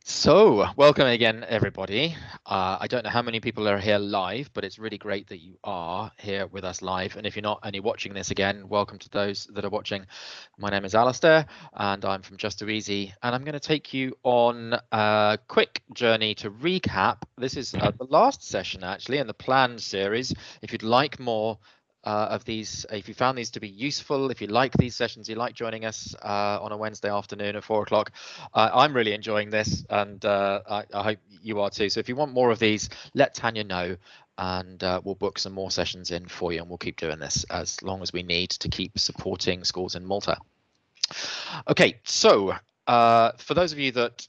So, welcome again, everybody. I don't know how many people are here live, but it's really great that you are here with us live. And if you're not and you're watching this again, welcome to those that are watching. My name is Alistair, and I'm from Just2easy, and I'm going to take you on a quick journey to recap. This is the last session, actually, in the planned series. If you'd like more of these, if you found these to be useful, if you like these sessions, you like joining us on a Wednesday afternoon at 4 o'clock, I'm really enjoying this, and I hope you are too. So if you want more of these, let Tanya know, and we'll book some more sessions in for you, and we'll keep doing this as long as we need to keep supporting schools in Malta. Okay, so for those of you that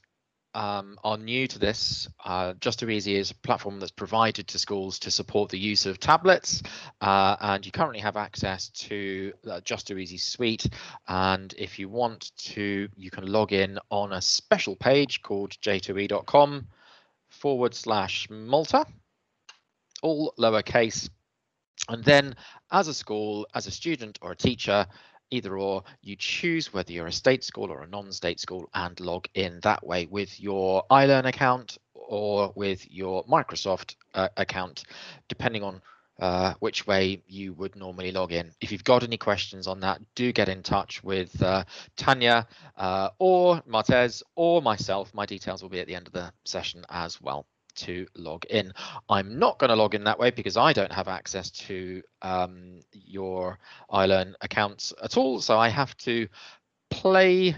are new to this, Just2easy is a platform that's provided to schools to support the use of tablets, and you currently have access to Just2easy suite. And if you want to, you can log in on a special page called j2e.com/Malta, all lowercase. And then as a school, as a student or a teacher, either or, you choose whether you're a state school or a non-state school and log in that way with your iLearn account or with your Microsoft account, depending on which way you would normally log in. If you've got any questions on that, do get in touch with Tanya or Martez or myself. My details will be at the end of the session as well to log in. I'm not going to log in that way because I don't have access to your iLearn accounts at all, so I have to play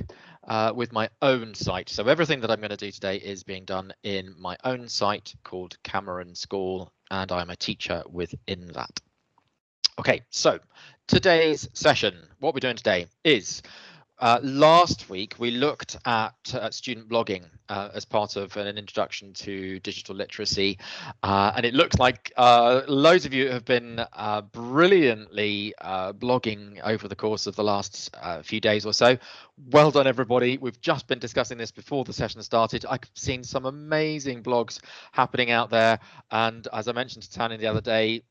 with my own site. So everything that I'm going to do today is being done in my own site called Cameron School, and I'm a teacher within that. Okay, so today's session, what we're doing today is last week, we looked at student blogging as part of an introduction to digital literacy, and it looks like loads of you have been brilliantly blogging over the course of the last few days or so. Well done, everybody. We've just been discussing this before the session started. I've seen some amazing blogs happening out there, and as I mentioned to Tanya the other day,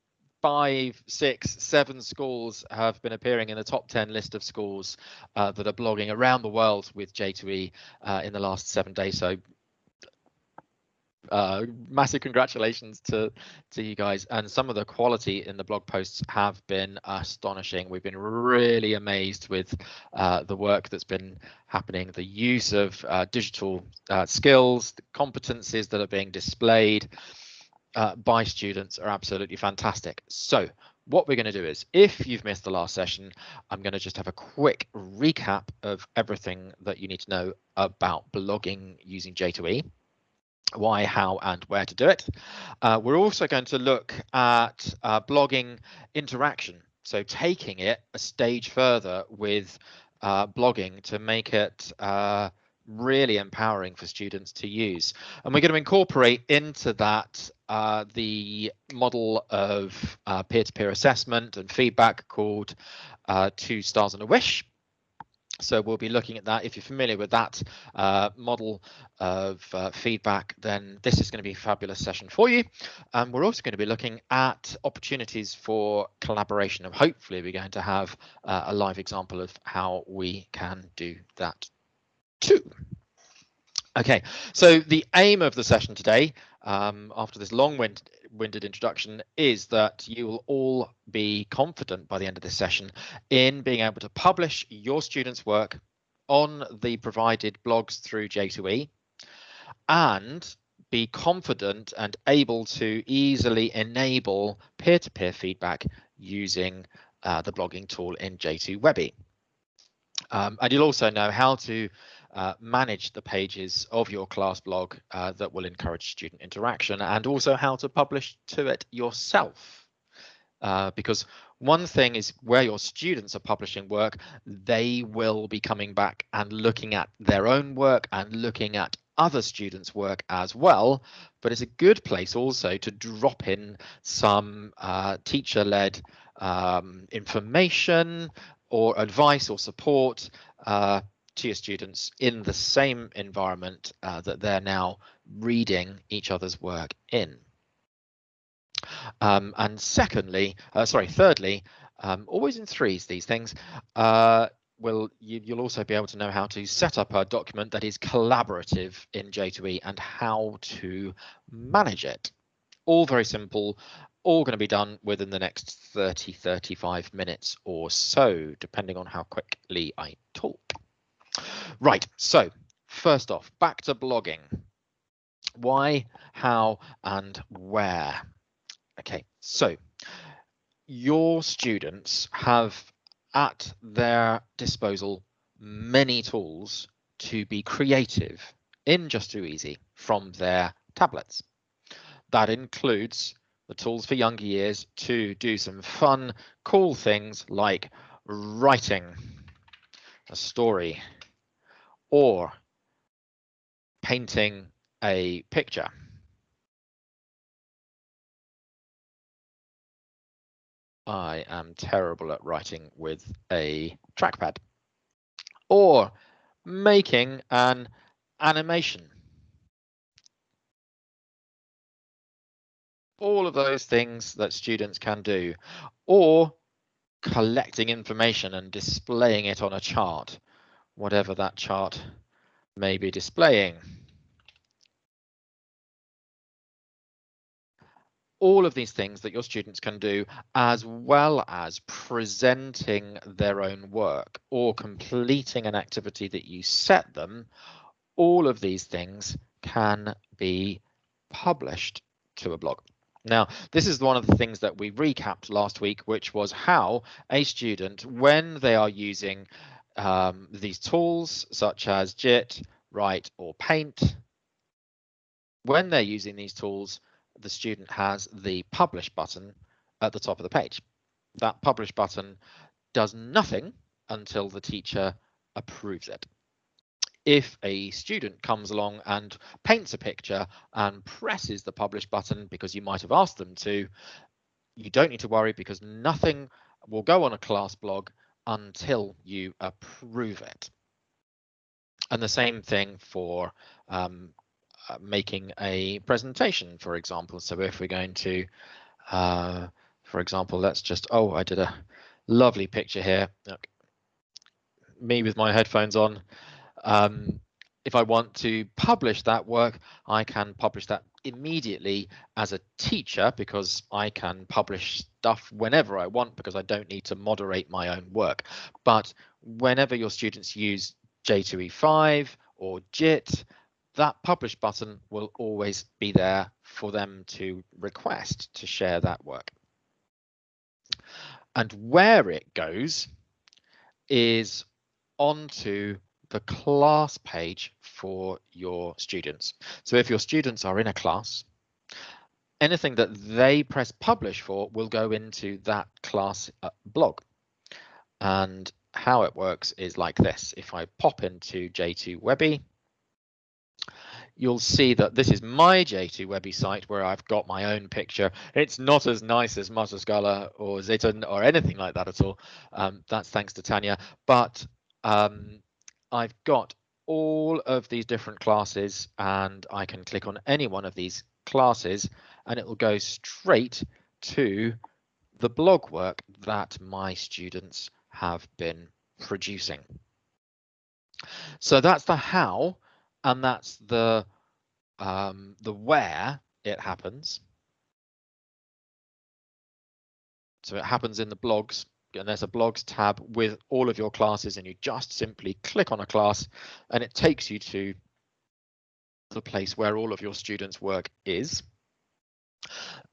5, 6, 7 schools have been appearing in the top 10 list of schools that are blogging around the world with J2E in the last 7 days. So massive congratulations to you guys, and some of the quality in the blog posts have been astonishing. We've been really amazed with the work that's been happening, the use of digital skills, the competencies that are being displayed by students are absolutely fantastic. So what we're going to do is, if you've missed the last session, I'm going to just have a quick recap of everything that you need to know about blogging using J2E, why, how, and where to do it. We're also going to look at blogging interaction, so taking it a stage further with blogging to make it really empowering for students to use. And we're going to incorporate into that the model of peer-to-peer assessment and feedback called 2 Stars and a Wish. So we'll be looking at that. If you're familiar with that model of feedback, then this is going to be a fabulous session for you. And we're also going to be looking at opportunities for collaboration, and hopefully we're going to have a live example of how we can do that too. Okay, so the aim of the session today, after this long-winded introduction, is that you will all be confident by the end of this session in being able to publish your students' work on the provided blogs through J2E, and be confident and able to easily enable peer-to-peer feedback using the blogging tool in J2Webby. And you'll also know how to manage the pages of your class blog that will encourage student interaction, and also how to publish to it yourself. Because one thing is where your students are publishing work, they will be coming back and looking at their own work and looking at other students' work as well. But it's a good place also to drop in some teacher-led information or advice or support to your students in the same environment that they're now reading each other's work in. And thirdly, always in threes, these things, you'll also be able to know how to set up a document that is collaborative in J2E and how to manage it. All very simple, all going to be done within the next 35 minutes or so, depending on how quickly I talk. Right, so first off, back to blogging. Why, how, and where? Okay, so your students have at their disposal many tools to be creative in Just2easy from their tablets. That includes the tools for younger years to do some fun, cool things like writing a story or painting a picture. I am terrible at writing with a trackpad. Or making an animation. All of those things that students can do. Or collecting information and displaying it on a chart, whatever that chart may be displaying. All of these things that your students can do, as well as presenting their own work or completing an activity that you set them, all of these things can be published to a blog. Now, this is one of the things that we recapped last week, which was how a student, when they are using these tools such as JIT, Write, or Paint, when they're using these tools, the student has the publish button at the top of the page. That publish button does nothing until the teacher approves it. If a student comes along and paints a picture and presses the publish button because you might have asked them to, you don't need to worry because nothing will go on a class blog until you approve it. And the same thing for making a presentation, for example. So if we're going to, for example, let's just, I did a lovely picture here. Look, me with my headphones on. If I want to publish that work, I can publish that immediately as a teacher because I can publish stuff whenever I want because I don't need to moderate my own work. But whenever your students use J2E5 or JIT, that publish button will always be there for them to request to share that work. And where it goes is onto the class page for your students. So if your students are in a class, anything that they press publish for will go into that class blog. And how it works is like this. If I pop into J2Webby, you'll see that this is my J2Webby site where I've got my own picture. It's not as nice as Matoscala or Ziton or anything like that at all. That's thanks to Tanya. But I've got all of these different classes and I can click on any one of these classes and it will go straight to the blog work that my students have been producing. So that's the how, and that's the where it happens. So it happens in the blogs, and there's a blogs tab with all of your classes, and you just simply click on a class and it takes you to the place where all of your students' work is.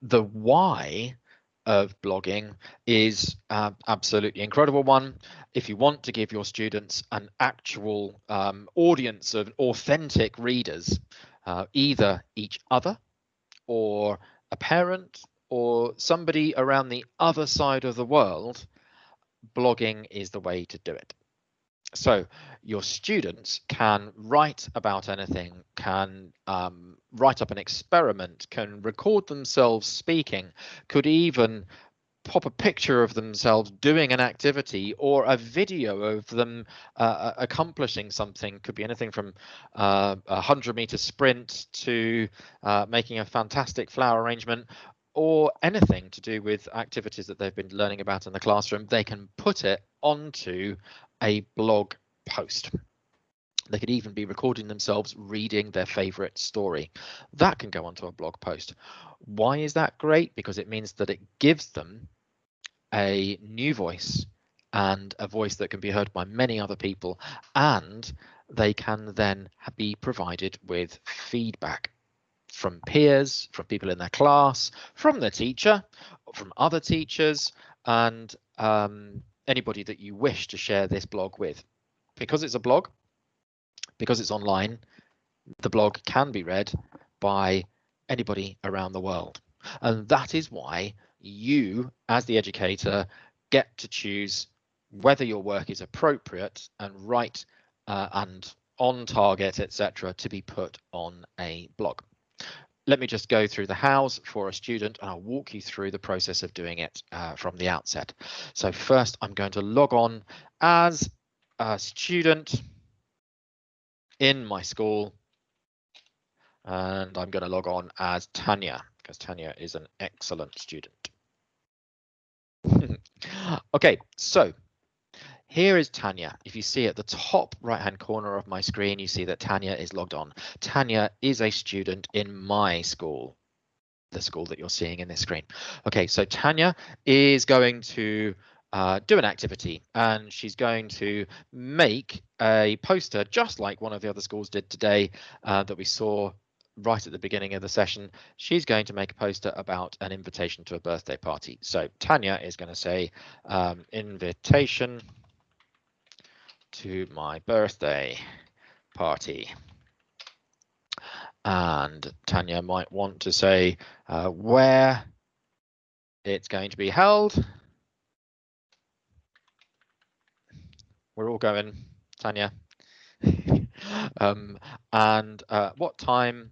The why of blogging is absolutely incredible one. If you want to give your students an actual audience of authentic readers, either each other or a parent or somebody around the other side of the world, blogging is the way to do it. So your students can write about anything, can write up an experiment, can record themselves speaking, could even pop a picture of themselves doing an activity or a video of them accomplishing something. Could be anything from a 100-meter sprint to making a fantastic flower arrangement, or anything to do with activities that they've been learning about in the classroom. They can put it onto a blog post. They could even be recording themselves reading their favorite story. That can go onto a blog post. Why is that great? Because it means that it gives them a new voice and a voice that can be heard by many other people, and they can then be provided with feedback from peers, from people in their class, from their teacher, from other teachers, and anybody that you wish to share this blog with. Because it's a blog, because it's online, the blog can be read by anybody around the world. And that is why you, as the educator, get to choose whether your work is appropriate and right and on target, etc., to be put on a blog. Let me just go through the hows for a student, and I'll walk you through the process of doing it from the outset. So first, I'm going to log on as a student in my school, and I'm going to log on as Tanya, because Tanya is an excellent student. Okay, so here is Tanya. If you see at the top right hand corner of my screen, you see that Tanya is logged on. Tanya is a student in my school, the school that you're seeing in this screen. Okay, so Tanya is going to do an activity, and she's going to make a poster just like one of the other schools did today that we saw right at the beginning of the session. She's going to make a poster about an invitation to a birthday party. So Tanya is going to say invitation to my birthday party. And Tanya might want to say where it's going to be held. We're all going, Tanya. And what time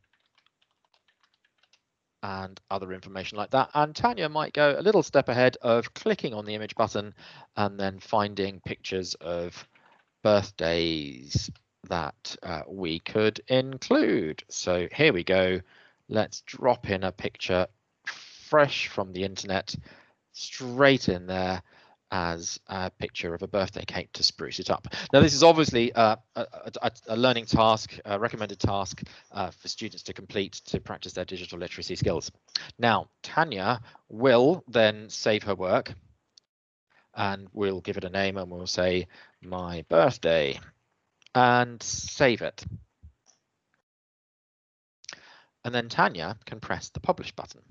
and other information like that. And Tanya might go a little step ahead of clicking on the image button and then finding pictures of birthdays that we could include. So here we go. Let's drop in a picture fresh from the internet straight in there as a picture of a birthday cake to spruce it up. Now, this is obviously a learning task, a recommended task for students to complete to practice their digital literacy skills. Now, Tanya will then save her work, and we'll give it a name, and we'll say my birthday, and save it. And then Tanya can press the publish button.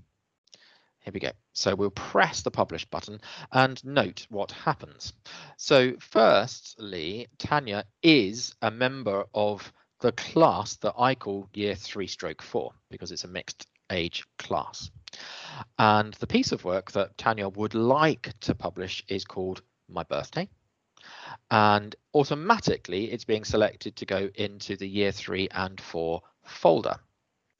Here we go. So we'll press the publish button and note what happens. So firstly, Tanya is a member of the class that I call year 3/4 because it's a mixed age class. And the piece of work that Tanya would like to publish is called My Birthday. And automatically it's being selected to go into the year 3 and 4 folder.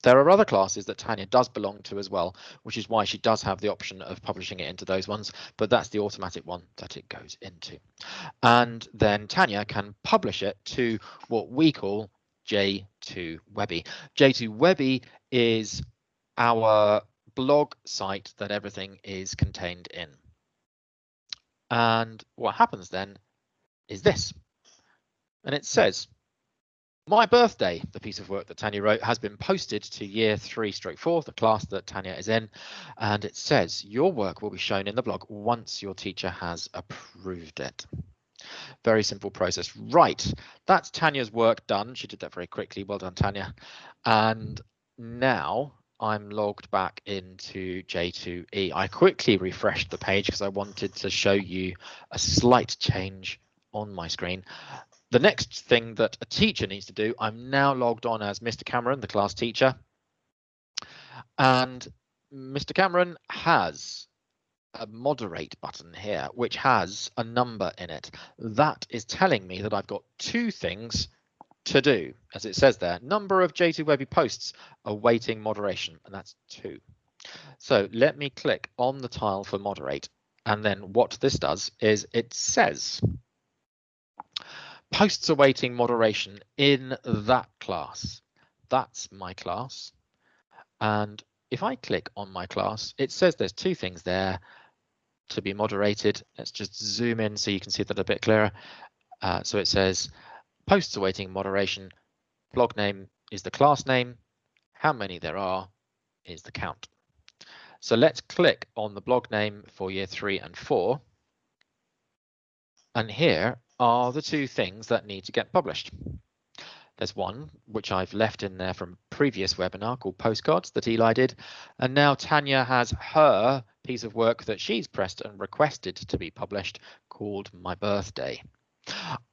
There are other classes that Tanya does belong to as well, which is why she does have the option of publishing it into those ones, but that's the automatic one that it goes into. And then Tanya can publish it to what we call J2Webby. J2Webby is our blog site that everything is contained in. And what happens then is this, and it says, My Birthday, the piece of work that Tanya wrote, has been posted to year 3/4, the class that Tanya is in, and it says your work will be shown in the blog once your teacher has approved it. Very simple process. Right, that's Tanya's work done. She did that very quickly. Well done, Tanya. And now I'm logged back into J2E. I quickly refreshed the page because I wanted to show you a slight change on my screen. The next thing that a teacher needs to do, I'm now logged on as Mr. Cameron, the class teacher. And Mr. Cameron has a moderate button here, which has a number in it. That is telling me that I've got 2 things to do. As it says there, number of J2Webby posts awaiting moderation, and that's 2. So let me click on the tile for moderate. And then what this does is it says posts awaiting moderation in that class. That's my class. And if I click on my class, it says there's 2 things there to be moderated. Let's just zoom in so you can see that a bit clearer. So it says posts awaiting moderation, blog name is the class name, how many there are is the count. So let's click on the blog name for year 3 and 4. And here are the two things that need to get published. There's one which I've left in there from previous webinar called Postcards that Eli did. And now Tanya has her piece of work that she's pressed and requested to be published called My Birthday.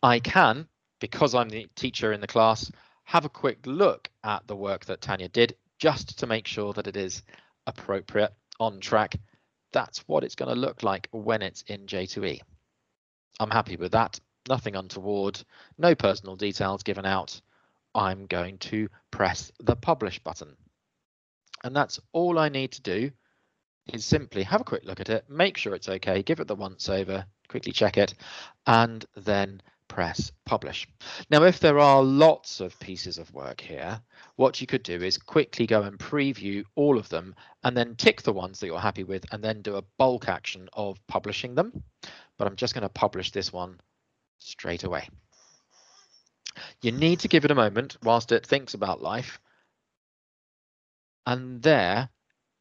I can, because I'm the teacher in the class, have a quick look at the work that Tanya did just to make sure that it is appropriate, on track. That's what it's going to look like when it's in J2E. I'm happy with that. Nothing untoward, no personal details given out. I'm going to press the publish button. And that's all I need to do is simply have a quick look at it, make sure it's okay, give it the once over, quickly check it, and then press publish. Now, if there are lots of pieces of work here, what you could do is quickly go and preview all of them and then tick the ones that you're happy with and then do a bulk action of publishing them. But I'm just going to publish this one straight away. You need to give it a moment whilst it thinks about life. And there,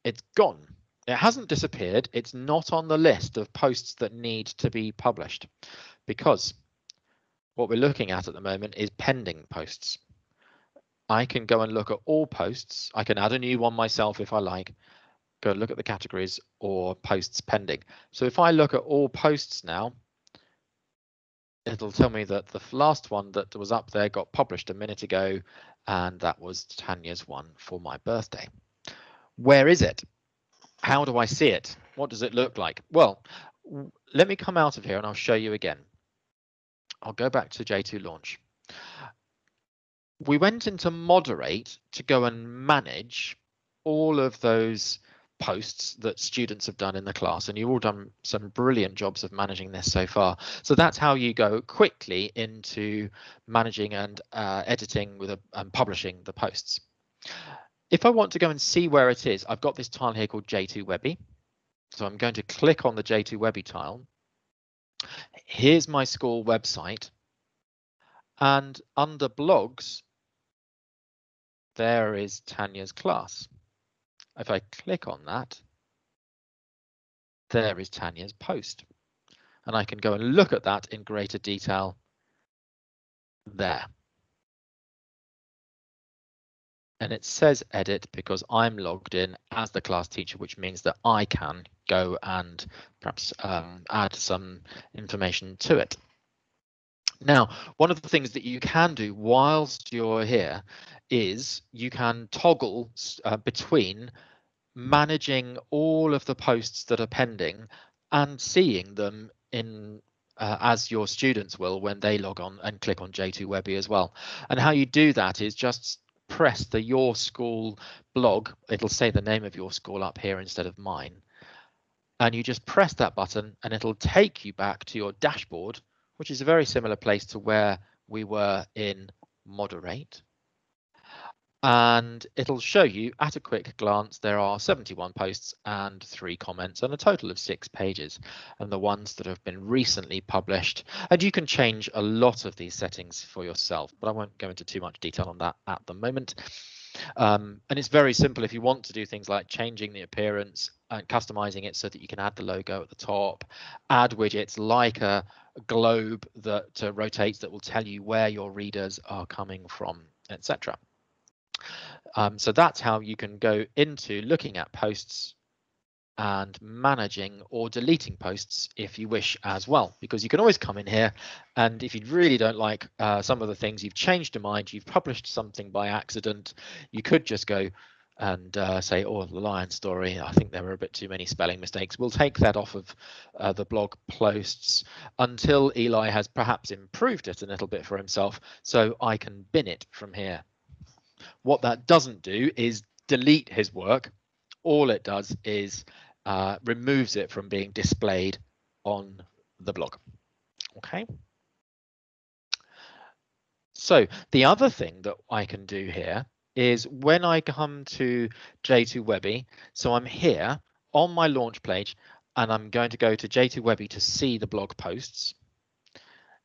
it's gone. It hasn't disappeared. It's not on the list of posts that need to be published because what we're looking at the moment is pending posts. I can go and look at all posts. I can add a new one myself if I like. Go look at the categories or posts pending. So if I look at all posts now, it'll tell me that the last one that was up there got published a minute ago, and that was Tanya's one for my birthday. Where is it? How do I see it? What does it look like? Well, let me come out of here and I'll show you again. I'll go back to J2 Launch. We went into Moderate to go and manage all of those posts that students have done in the class, and you've all done some brilliant jobs of managing this so far. So that's how you go quickly into managing and editing with and publishing the posts. If I want to go and see where it is, I've got this tile here called J2 Webby. So I'm going to click on the J2 Webby tile. Here's my school website. And under blogs, there is Tanya's class. If I click on that, there is Tanya's post. And I can go and look at that in greater detail there. And it says edit because I'm logged in as the class teacher, which means that I can go and perhaps add some information to it. Now, one of the things that you can do whilst you're here is you can toggle between managing all of the posts that are pending and seeing them in as your students will when they log on and click on J2 Webby as well. And how you do that is just press the Your School blog. It'll say the name of your school up here instead of mine. And you just press that button and it'll take you back to your dashboard, which is a very similar place to where we were in Moderate. And it'll show you at a quick glance there are 71 posts and 3 comments and a total of 6 pages, and the ones that have been recently published. And you can change a lot of these settings for yourself, but I won't go into too much detail on that at the moment. And it's very simple if you want to do things like changing the appearance and customizing it so that you can add the logo at the top, add widgets like a globe that rotates that will tell you where your readers are coming from, etc. So that's how you can go into looking at posts and managing or deleting posts if you wish as well, because you can always come in here and if you really don't like some of the things, you've changed your mind, you've published something by accident, you could just go and say, oh, the lion story, I think there were a bit too many spelling mistakes. We'll take that off of the blog posts until Eli has perhaps improved it a little bit for himself, so I can bin it from here. What that doesn't do is delete his work. All it does is removes it from being displayed on the blog. Okay. So the other thing that I can do here is when I come to J2 Webby, so I'm here on my launch page and I'm going to go to J2 Webby to see the blog posts.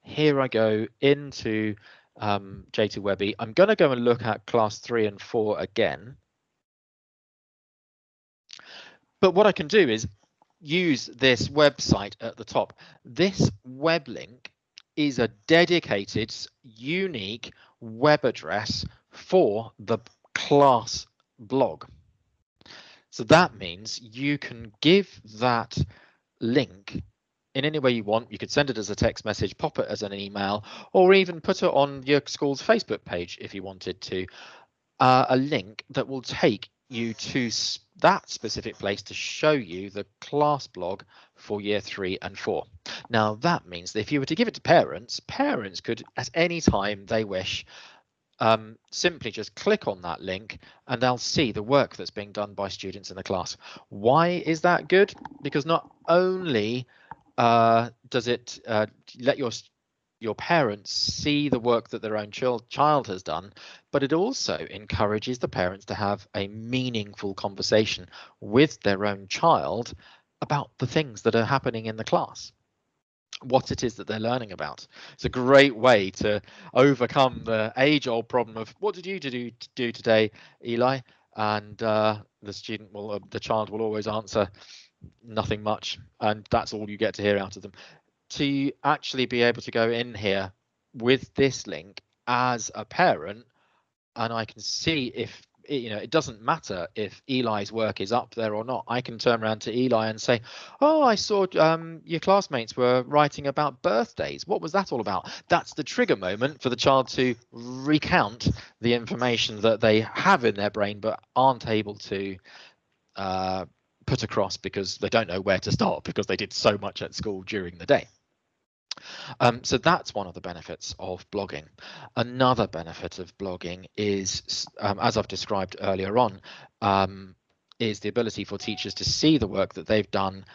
here I go into J2EE. I'm going to go and look at class 3 and 4 again. But what I can do is use this website at the top. This web link is a dedicated, unique web address for the class blog. So that means you can give that link in any way you want. You could send it as a text message, pop it as an email, or even put it on your school's Facebook page if you wanted to. A link that will take you to that specific place to show you the class blog for year 3 and 4. Now that means that if you were to give it to parents, parents could at any time they wish simply just click on that link and they'll see the work that's being done by students in the class. Why is that good? Because not only does it let your parents see the work that their own child has done, but it also encourages the parents to have a meaningful conversation with their own child about the things that are happening in the class, what it is that they're learning about. It's a great way to overcome the age-old problem of what did you do today, Eli? And the child will always answer nothing much, and that's all you get to hear out of them. To actually be able to go in here with this link as a parent, and I can see if it doesn't matter if Eli's work is up there or not. I can turn around to Eli and say, oh, I saw your classmates were writing about birthdays. What was that all about? That's the trigger moment for the child to recount the information that they have in their brain but aren't able to put across because they don't know where to start because they did so much at school during the day. So that's one of the benefits of blogging. Another benefit of blogging is, as I've described earlier on, is the ability for teachers to see the work that they've done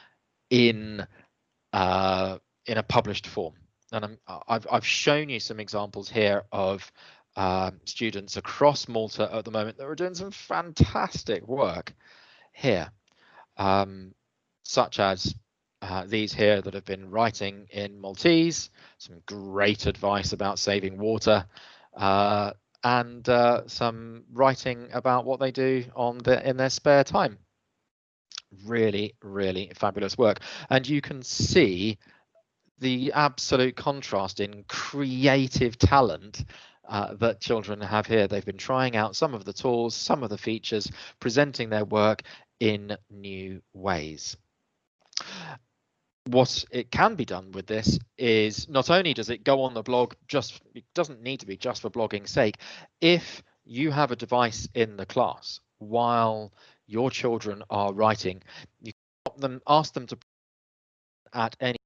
in a published form. And I've shown you some examples here of students across Malta at the moment that are doing some fantastic work here, such as these here that have been writing in Maltese, some great advice about saving water, and some writing about what they do in their spare time. Really, really fabulous work. And you can see the absolute contrast in creative talent that children have here. They've been trying out some of the tools, some of the features, presenting their work in new ways. What it can be done with this is not only does it go on the blog, it doesn't need to be just for blogging's sake. If you have a device in the class while your children are writing, you can ask them to at any,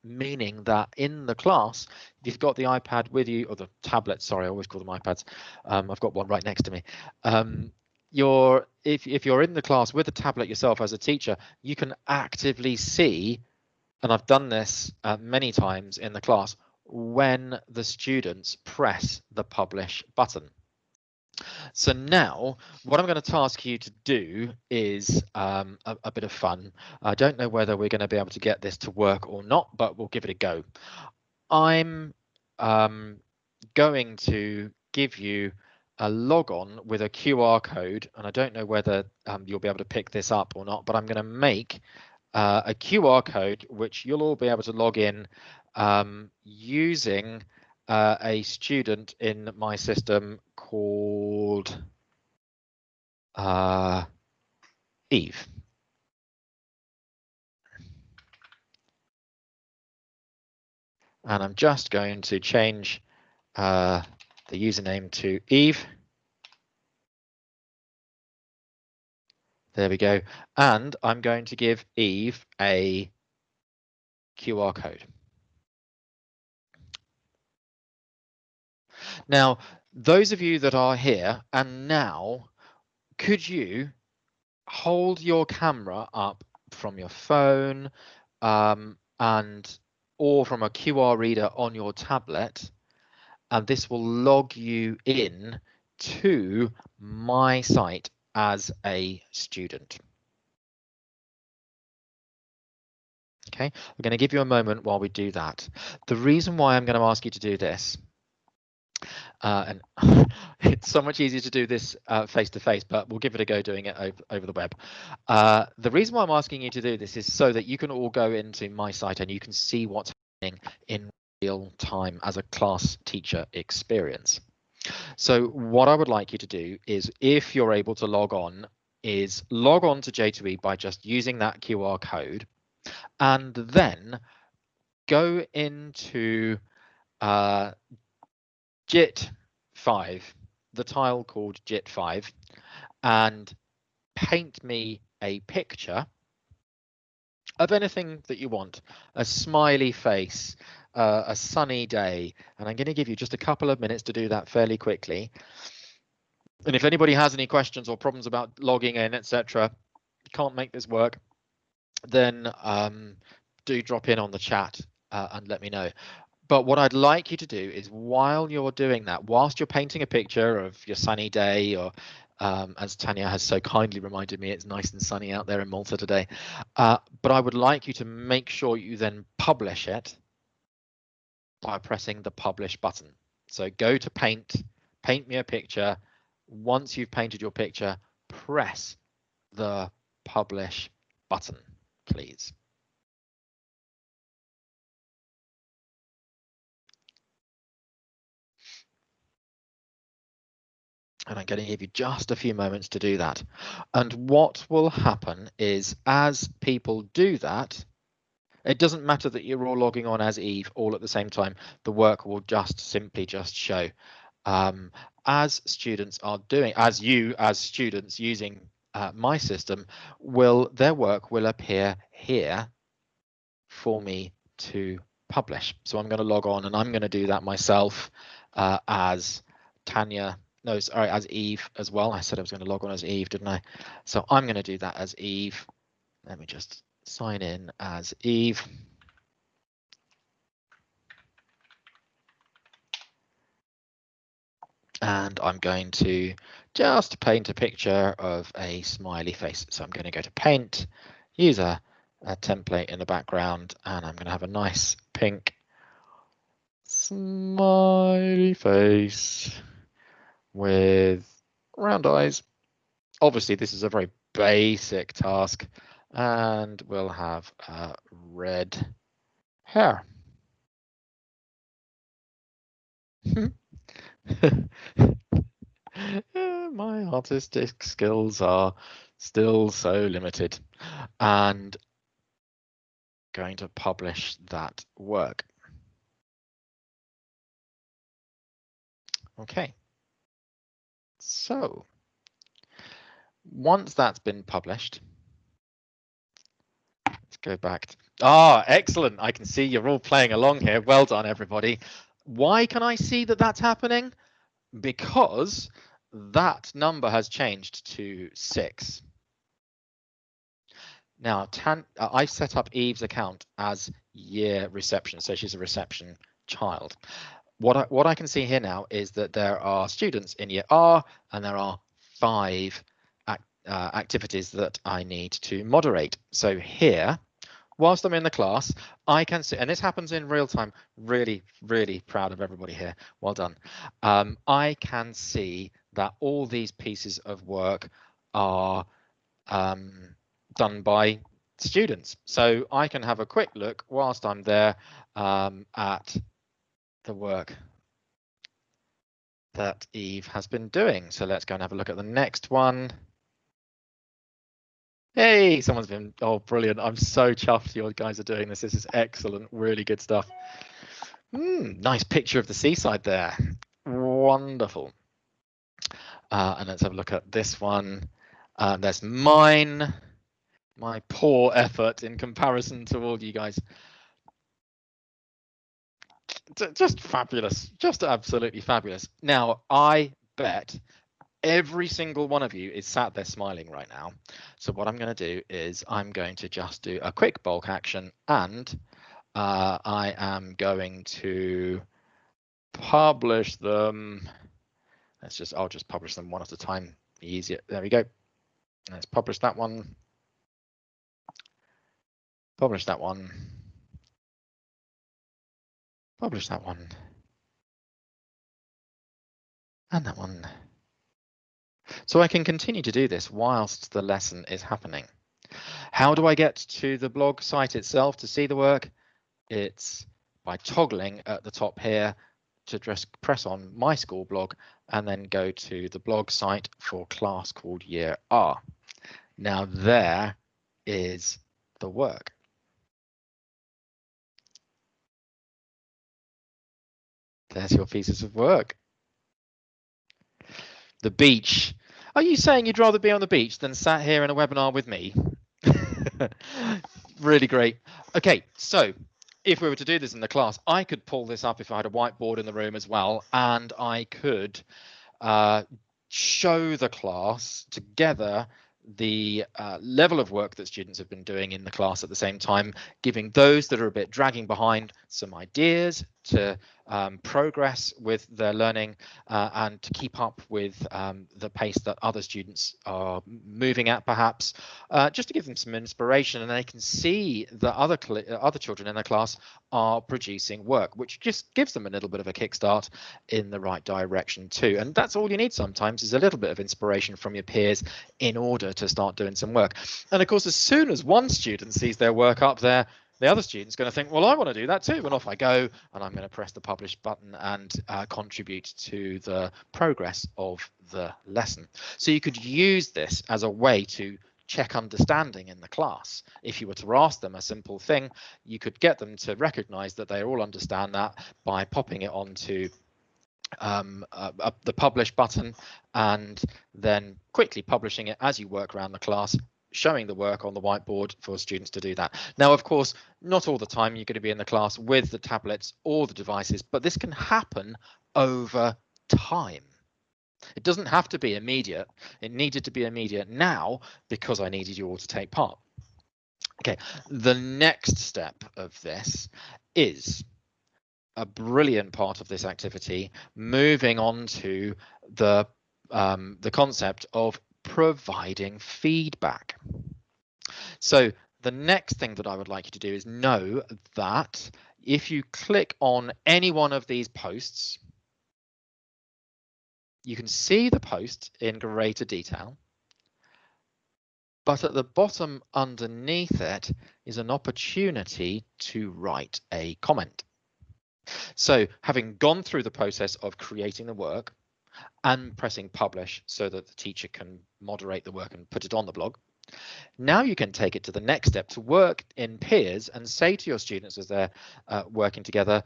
meaning that in the class, if you've got the iPad with you, or the tablet, sorry, I always call them iPads. I've got one right next to me. If you're in the class with a tablet yourself as a teacher, you can actively see, and I've done this many times in the class, when the students press the publish button. So now what I'm going to task you to do is a bit of fun. I don't know whether we're going to be able to get this to work or not, but we'll give it a go. I'm going to give you a logon with a QR code, and I don't know whether you'll be able to pick this up or not, but I'm going to make a QR code which you'll all be able to log in using a student in my system called Eve. And I'm just going to change the username to Eve. There we go. And I'm going to give Eve a QR code. Now, those of you that are here and now, could you hold your camera up from your phone or from a QR reader on your tablet, and this will log you in to my site as a student. Okay, I'm going to give you a moment while we do that. The reason why I'm going to ask you to do this, and it's so much easier to do this face to face, but we'll give it a go doing it over the web. The reason why I'm asking you to do this is so that you can all go into my site and you can see what's happening in real time as a class teacher experience. So what I would like you to do is, if you're able to log on to J2E by just using that QR code, and then go into JIT5, the tile called JIT5, and paint me a picture of anything that you want, a smiley face, a sunny day, and I'm going to give you just a couple of minutes to do that fairly quickly. And if anybody has any questions or problems about logging in, etc., can't make this work, then do drop in on the chat and let me know. But what I'd like you to do is, while you're doing that, whilst you're painting a picture of your sunny day, or as Tanya has so kindly reminded me, it's nice and sunny out there in Malta today, but I would like you to make sure you then publish it by pressing the publish button. So go to paint me a picture. Once you've painted your picture, press the publish button, please. And I'm going to give you just a few moments to do that. And what will happen is, as people do that, it doesn't matter that you're all logging on as Eve all at the same time. The work will simply show. As students are doing, as students using my system, their work will appear here for me to publish. So I'm going to log on, and I'm going to do that myself as Tanya. No, sorry, as Eve as well. I said I was going to log on as Eve, didn't I? So I'm going to do that as Eve. Let me just sign in as Eve. And I'm going to just paint a picture of a smiley face. So I'm going to go to paint, use a template in the background, and I'm going to have a nice pink smiley face with round eyes. Obviously, this is a very basic task, and we'll have red hair. My artistic skills are still so limited, and going to publish that work. Okay, so once that's been published, let's go back. Excellent. I can see you're all playing along here. Well done, everybody. Why can I see that that's happening? Because that number has changed to 6. Now, I set up Eve's account as year reception, so she's a reception child. What I can see here now is that there are students in year R, and there are 5 activities that I need to moderate. So here, whilst I'm in the class, I can see, and this happens in real time. Really, really proud of everybody here. Well done. I can see that all these pieces of work are done by students. So I can have a quick look whilst I'm there at the work that Eve has been doing. So let's go and have a look at the next one. Hey, someone's been, oh, brilliant. I'm so chuffed you guys are doing this. This is excellent. Really good stuff. Nice picture of the seaside there. Wonderful. And let's have a look at this one. There's mine. My poor effort in comparison to all you guys. Just fabulous. Just absolutely fabulous. Now, I bet every single one of you is sat there smiling right now. So what I'm going to do is I'm going to just do a quick bulk action, and I am going to publish them. I'll just publish them one at a time. Easier. There we go. Let's publish that one. publish that one, publish that one, and that one. So I can continue to do this whilst the lesson is happening. How do I get to the blog site itself to see the work? It's by toggling at the top here to just press on My School blog and then go to the blog site for class called Year R. Now there is the work. There's your pieces of work. The beach. Are you saying you'd rather be on the beach than sat here in a webinar with me? Really great. Okay, so if we were to do this in the class, I could pull this up if I had a whiteboard in the room as well, and I could show the class together the level of work that students have been doing in the class at the same time, giving those that are a bit dragging behind some ideas to progress with their learning and to keep up with the pace that other students are moving at, perhaps, just to give them some inspiration, and they can see that other children in the class are producing work, which just gives them a little bit of a kickstart in the right direction too. And that's all you need sometimes, is a little bit of inspiration from your peers in order to start doing some work. And of course, as soon as one student sees their work up there, the other student's going to think, well, I want to do that too. And off I go, and I'm going to press the publish button and contribute to the progress of the lesson. So you could use this as a way to check understanding in the class. If you were to ask them a simple thing, you could get them to recognize that they all understand that by popping it onto the publish button and then quickly publishing it as you work around the class, showing the work on the whiteboard for students to do that. Now, of course, not all the time you're going to be in the class with the tablets or the devices, but this can happen over time. It doesn't have to be immediate. It needed to be immediate now because I needed you all to take part. Okay, the next step of this is a brilliant part of this activity, moving on to the concept of providing feedback. So the next thing that I would like you to do is know that if you click on any one of these posts, you can see the post in greater detail, but at the bottom underneath it is an opportunity to write a comment. So having gone through the process of creating the work and pressing publish so that the teacher can moderate the work and put it on the blog, now you can take it to the next step to work in peers and say to your students as they're working together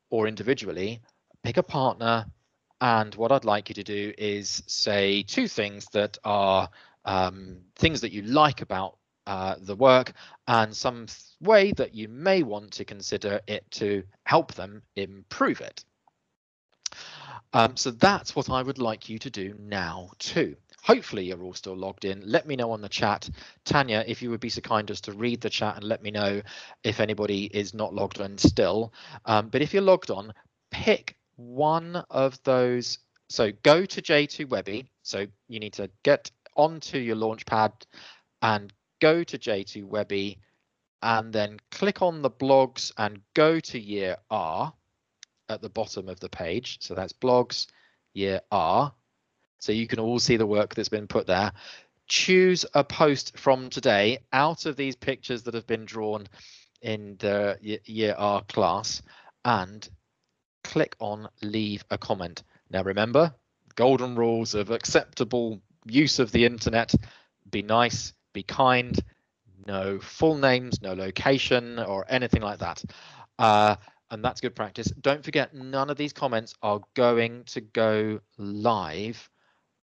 or individually, pick a partner, and what I'd like you to do is say two things that are things that you like about the work and some way that you may want to consider it to help them improve it. So that's what I would like you to do now too. Hopefully you're all still logged in. Let me know on the chat. Tanya, if you would be so kind as to read the chat and let me know if anybody is not logged on still. But if you're logged on, pick one of those. So go to J2E. So you need to get onto your Launchpad and go to J2E and then click on the blogs and go to Year R at the bottom of the page. So that's blogs, Year R. So you can all see the work that's been put there. Choose a post from today out of these pictures that have been drawn in the Year R class and click on leave a comment. Now remember, golden rules of acceptable use of the internet: be nice, be kind, no full names, no location or anything like that. And that's good practice. Don't forget, none of these comments are going to go live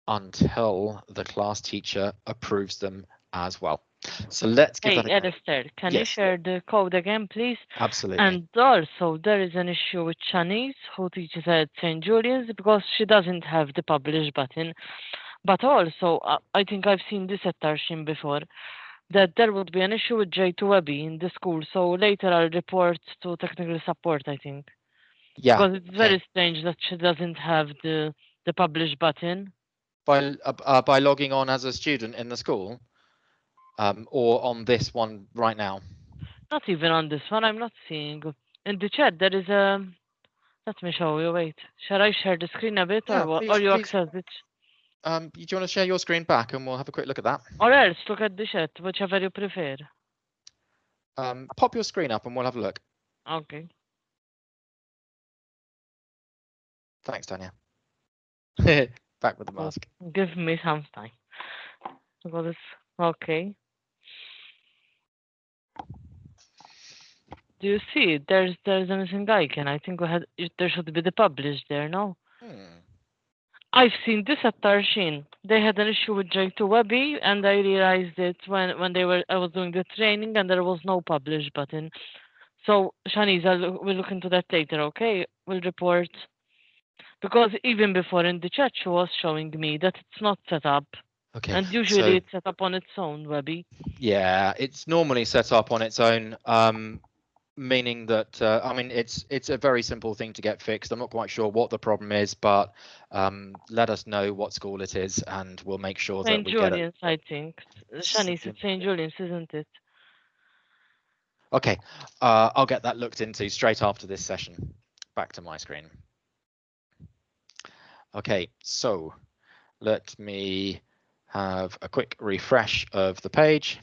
until the class teacher approves them as well. So let's give that a go. Alistair, can you share the code again, please? Absolutely. And also, there is an issue with Shanice, who teaches at St. Julian's, because she doesn't have the publish button. But also, I think I've seen this at Tarshim before, that there would be an issue with J2E in the school. So later I'll report to technical support, I think. Yeah. Because it's very strange that she doesn't have the publish button. By logging on as a student in the school, or on this one right now? Not even on this one. I'm not seeing. In the chat, there is a. Let me show you. Wait. Shall I share the screen a bit, Yeah, or what? please, Or you please. access it? Do you want to share your screen back and we'll have a quick look at that? Or else look at the chat, whichever you prefer. Pop your screen up and we'll have a look. Okay. Thanks, Tanya. Back with the mask. Give me some time. Because okay. Do you see? There's a missing icon. I think there should be the publish there. No. I've seen this at Tarshin. They had an issue with J2E, and I realized it when I was doing the training, and there was no publish button. So Shanice, we'll look into that later. Okay, we'll report. Because even before in the chat, she was showing me that it's not set up. Okay. And usually it's set up on its own, Webby. Yeah, it's normally set up on its own, meaning that I mean it's a very simple thing to get fixed. I'm not quite sure what the problem is, but let us know what school it is, and we'll make sure that we get it. St. Julian's, I think. Shanice, it's St. Julian's, isn't it? Okay, I'll get that looked into straight after this session. Back to my screen. Okay, so let me have a quick refresh of the page.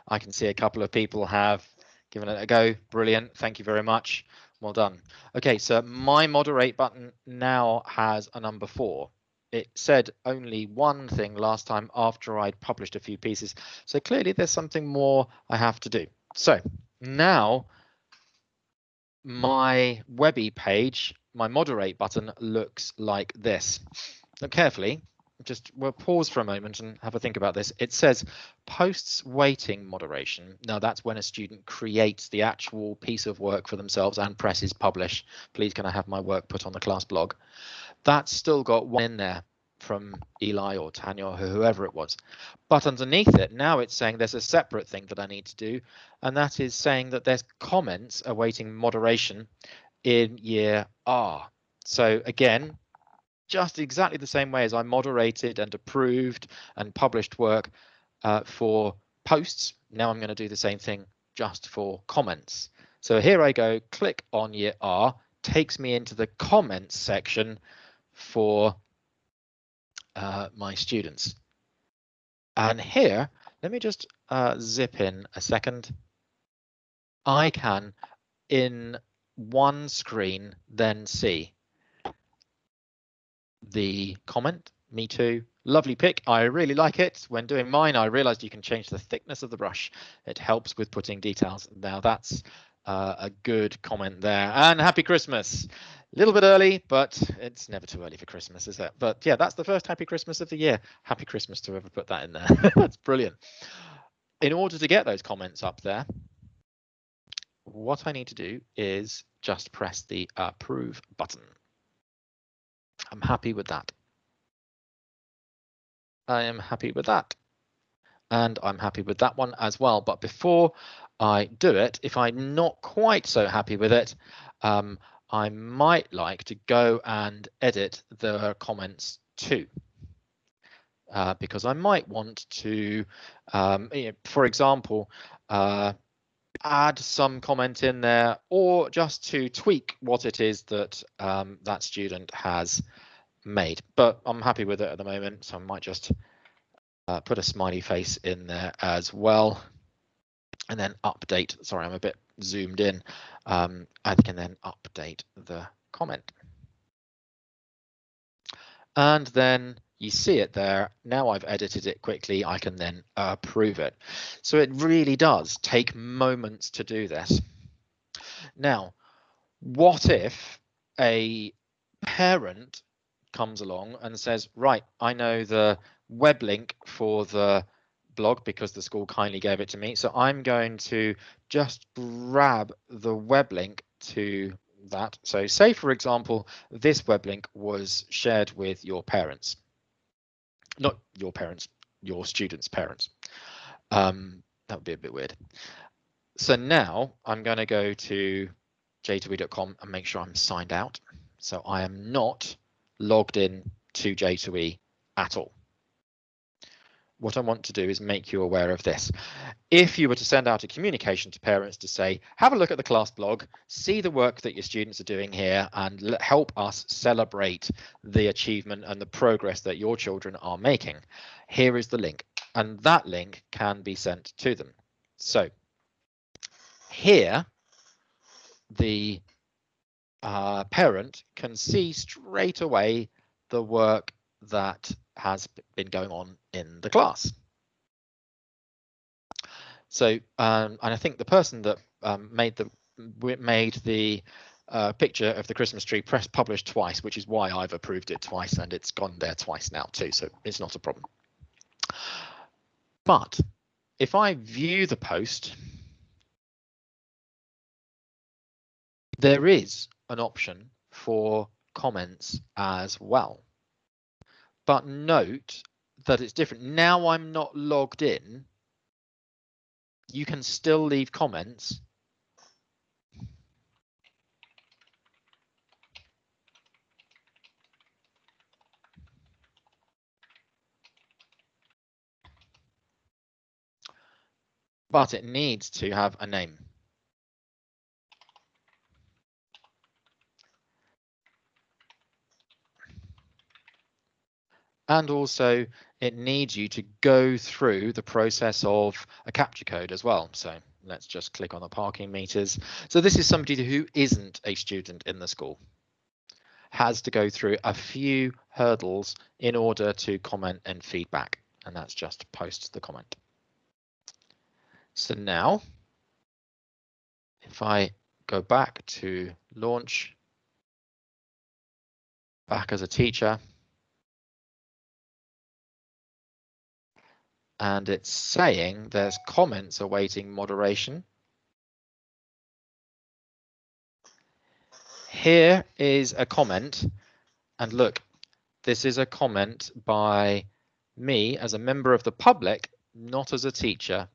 I can see a couple of people have given it a go. Brilliant. Thank you very much. Well done. Okay, so my moderate button now has a number 4. It said only one thing last time after I'd published a few pieces. So clearly there's something more I have to do. So now my Webby page, my moderate button looks like this. Look carefully. We'll pause for a moment and have a think about this. It says posts waiting moderation. Now that's when a student creates the actual piece of work for themselves and presses publish. Please can I have my work put on the class blog? That's still got one in there from Eli or Tanya or whoever it was. But underneath it, now it's saying there's a separate thing that I need to do, and that is saying that there's comments awaiting moderation in year R. So again, just exactly the same way as I moderated and approved and published work for posts. Now I'm going to do the same thing just for comments. So here I go, click on year R, takes me into the comments section for my students. And here, let me just zip in a second. I can, in one screen, then see the comment. Me too. Lovely pick. I really like it. When doing mine, I realized you can change the thickness of the brush. It helps with putting details. Now that's a good comment there. And happy Christmas. A little bit early, but it's never too early for Christmas, is it? But yeah, that's the first happy Christmas of the year. Happy Christmas to whoever put that in there. That's brilliant. In order to get those comments up there, what I need to do is just press the approve button. I'm happy with that. I am happy with that. And I'm happy with that one as well. But before I do it, if I'm not quite so happy with it, I might like to go and edit the comments too. Because I might want to, for example, add some comment in there, or just to tweak what it is that that student has made. But I'm happy with it at the moment, so I might just put a smiley face in there as well, and then update. Sorry, I'm a bit zoomed in. I can then update the comment. And then you see it there. Now I've edited it quickly, I can then approve it. So it really does take moments to do this. Now, what if a parent comes along and says, right, I know the web link for the blog because the school kindly gave it to me. So I'm going to just grab the web link to that. So say, for example, this web link was shared with your parents, not your parents, your students' parents. That would be a bit weird. So now I'm going to go to J2E.com and make sure I'm signed out. So I am not logged in to J2E at all. what I want to do is make you aware of this. If you were to send out a communication to parents to say, have a look at the class blog, see the work that your students are doing here, and help us celebrate the achievement and the progress that your children are making, here is the link. And that link can be sent to them. So here, the parent can see straight away the work that has been going on in the class. So, and I think the person that made the picture of the Christmas tree published twice, which is why I've approved it twice, and it's gone there twice now too, so it's not a problem. But if I view the post, there is an option for comments as well. But note that it's different. Now I'm not logged in. You can still leave comments. But it needs to have a name. And also it needs you to go through the process of a capture code as well. So let's just click on the parking meters. So this is somebody who isn't a student in the school, has to go through a few hurdles in order to comment and feedback. And that's just post the comment. So now, if I go back to launch, back as a teacher, and it's saying there's comments awaiting moderation. Here is a comment, and look, this is a comment by me as a member of the public, not as a teacher,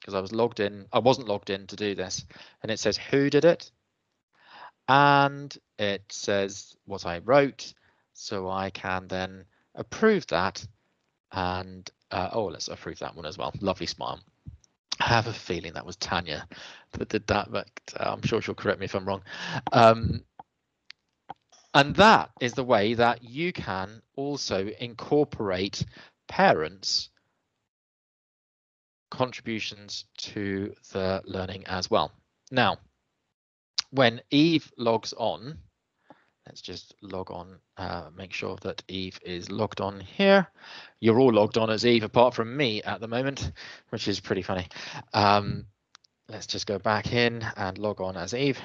because I was logged in. I wasn't logged in to do this, and it says who did it, and it says what I wrote, so I can then approve that. And oh, let's approve that one as well. Lovely smile. I have a feeling that was Tanya that did that, but I'm sure she'll correct me if I'm wrong. And that is the way that you can also incorporate parents' contributions to the learning as well. Now, when Eve logs on, let's just log on, make sure that Eve is logged on here. You're all logged on as Eve, apart from me at the moment, which is pretty funny. Let's just go back in and log on as Eve.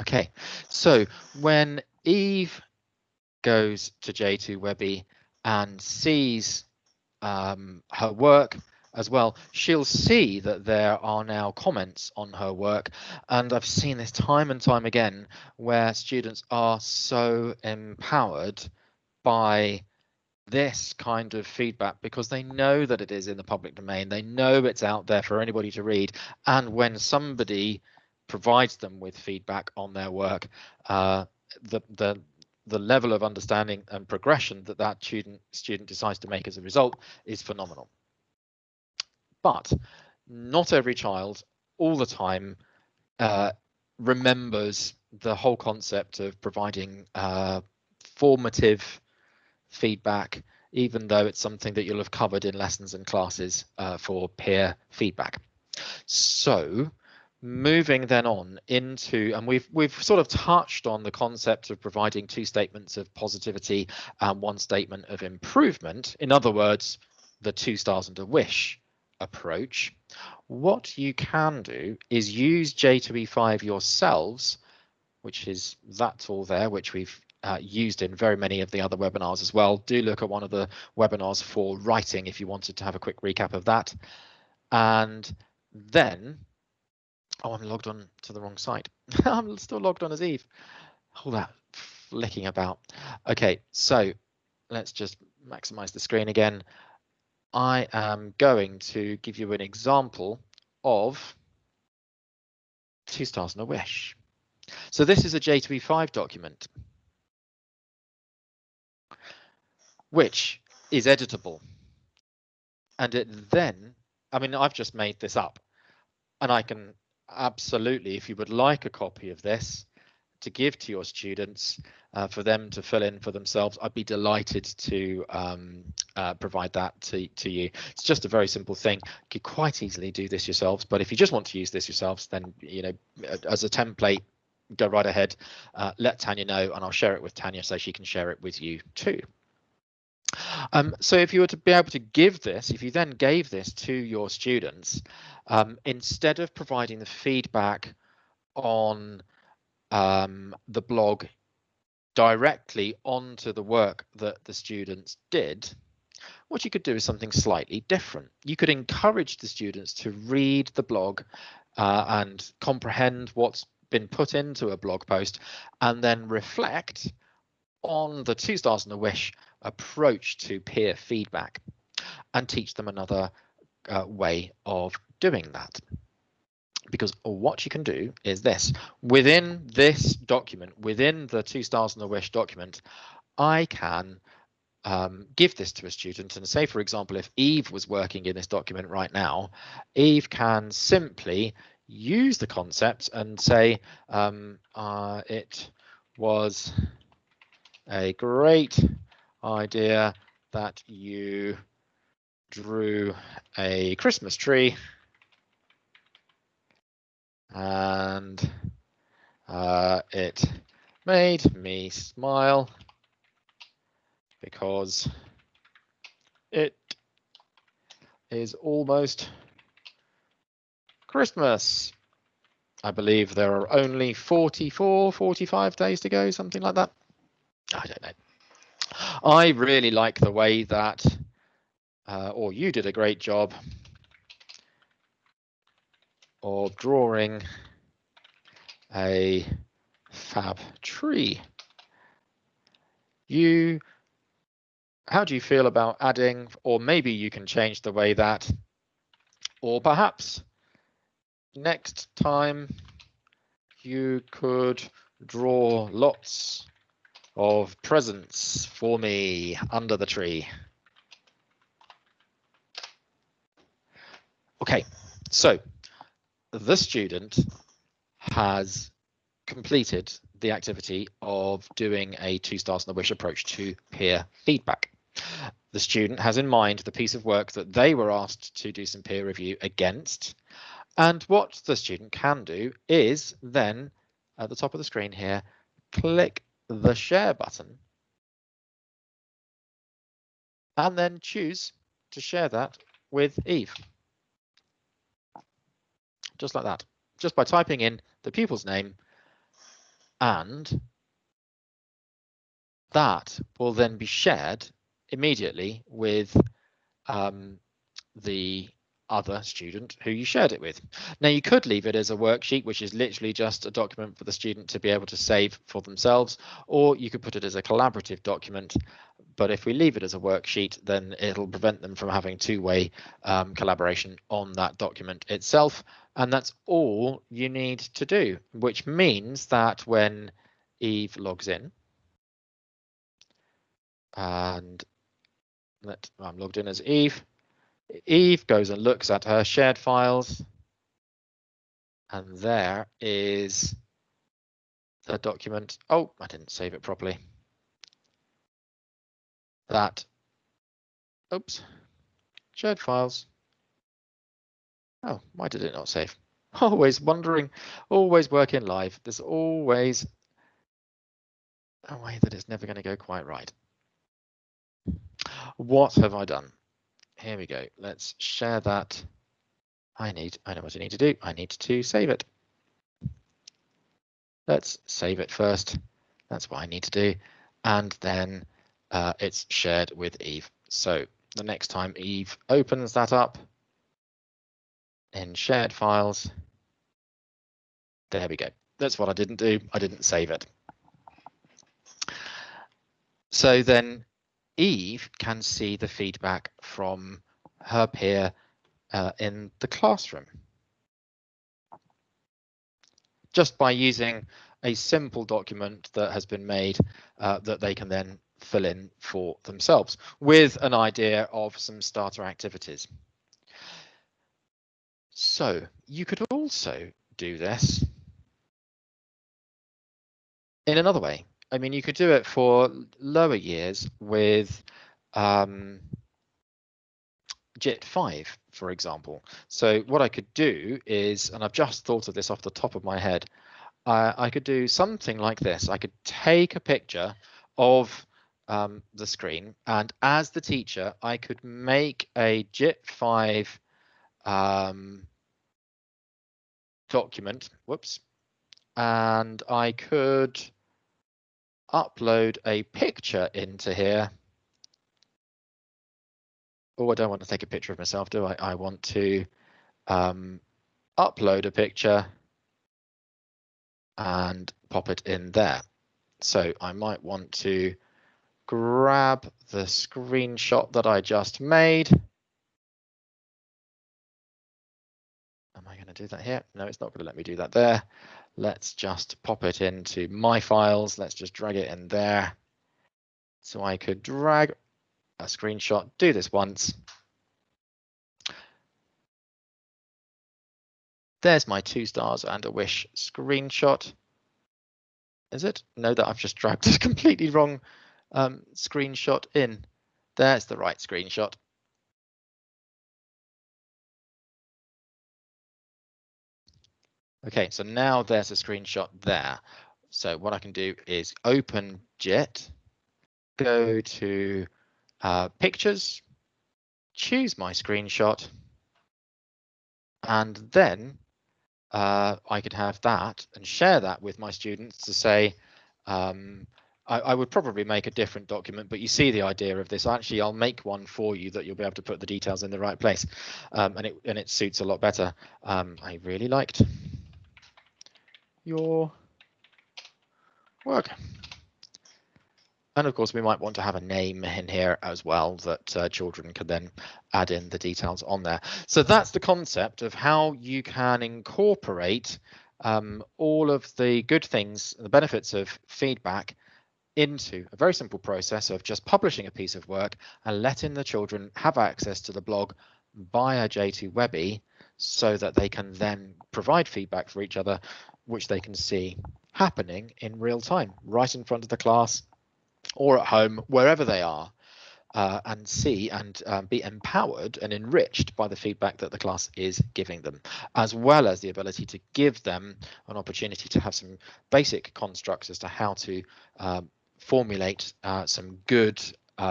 Okay, so when Eve goes to J2Webby and sees her work as well, she'll see that there are now comments on her work. And I've seen this time and time again where students are so empowered by this kind of feedback because they know that it is in the public domain. They know it's out there for anybody to read. And when somebody provides them with feedback on their work, the level of understanding and progression that student decides to make as a result is phenomenal. But not every child all the time remembers the whole concept of providing formative feedback, even though it's something that you'll have covered in lessons and classes for peer feedback. So moving then on into, and we've sort of touched on the concept of providing 2 statements of positivity and 1 statement of improvement. In other words, the 2 stars and a wish approach. What you can do is use J2E5 yourselves, which is that tool there, which we've used in very many of the other webinars as well. Do look at one of the webinars for writing if you wanted to have a quick recap of that. And then, oh, I'm logged on to the wrong site. I'm still logged on as Eve. All that flicking about. Okay, so let's just maximize the screen again. I am going to give you an example of 2 stars and a wish. So this is a J2E5 document. which is editable. And it then, I mean, I've just made this up, and I can absolutely, if you would like a copy of this to give to your students for them to fill in for themselves, I'd be delighted to provide that to you. It's just a very simple thing. You could quite easily do this yourselves, but if you just want to use this yourselves, then, you know, as a template, go right ahead, let Tanya know, and I'll share it with Tanya so she can share it with you too. So if you were to be able to give this, if you then gave this to your students, instead of providing the feedback on the blog directly onto the work that the students did, what you could do is something slightly different. You could encourage the students to read the blog and comprehend what's been put into a blog post, and then reflect on the 2 stars and a wish approach to peer feedback, and teach them another way of doing that. Because what you can do is this: within this document, within the 2 stars and a wish document, I can give this to a student and say, for example, if Eve was working in this document right now, Eve can simply use the concept and say, it was a great idea that you drew a Christmas tree, and it made me smile because it is almost Christmas. I believe there are only 45 days to go, something like that. I don't know. I really like the way that, or you did a great job of drawing a fab tree. How do you feel about adding, or maybe you can change the way that, or perhaps next time you could draw lots of presents for me under the tree. Okay, so the student has completed the activity of doing a 2 stars and a wish approach to peer feedback. The student has in mind the piece of work that they were asked to do some peer review against, and what the student can do is then at the top of the screen here, click the share button and then choose to share that with Eve. Just like that, just by typing in the pupil's name, and that will then be shared immediately with the other student who you shared it with. Now you could leave it as a worksheet, which is literally just a document for the student to be able to save for themselves, or you could put it as a collaborative document. But if we leave it as a worksheet, then it'll prevent them from having two-way collaboration on that document itself. And that's all you need to do, which means that when Eve logs in, and I'm logged in as Eve, Eve goes and looks at her shared files, and there is the document. Oh, I didn't save it properly. That, oops, shared files. Oh, why did it not save? Always wondering, always working live. There's always a way that it's never going to go quite right. What have I done? Here we go. Let's share that. I know what I need to do. I need to save it. Let's save it first. That's what I need to do. And then it's shared with Eve. So the next time Eve opens that up in shared files, there we go. That's what I didn't do. I didn't save it. So then Eve can see the feedback from her peer in the classroom, just by using a simple document that has been made that they can then fill in for themselves with an idea of some starter activities. So you could also do this in another way. I mean, you could do it for lower years with JIT5, for example. So what I could do is, and I've just thought of this off the top of my head, I could do something like this. I could take a picture of the screen, and as the teacher, I could make a JIT5 document, whoops, and I could upload a picture into here. Oh, I don't want to take a picture of myself, do I? I want to upload a picture and pop it in there. So I might want to grab the screenshot that I just made. Am I going to do that here? No, it's not going to let me do that there. Let's just pop it into my files. Let's just drag it in there. So I could drag a screenshot, do this once. There's my 2 stars and a wish screenshot. Is it? No, that I've just dragged a completely wrong screenshot in. There's the right screenshot. Okay, so now there's a screenshot there. So what I can do is open JIT, go to pictures, choose my screenshot, and then I could have that and share that with my students to say, I would probably make a different document, but you see the idea of this. Actually, I'll make one for you that you'll be able to put the details in the right place, and it suits a lot better. I really liked your work. And of course, we might want to have a name in here as well that children can then add in the details on there. So that's the concept of how you can incorporate all of the good things, the benefits of feedback into a very simple process of just publishing a piece of work and letting the children have access to the blog via J2EE so that they can then provide feedback for each other, which they can see happening in real time, right in front of the class or at home, wherever they are, and see and be empowered and enriched by the feedback that the class is giving them, as well as the ability to give them an opportunity to have some basic constructs as to how to formulate some good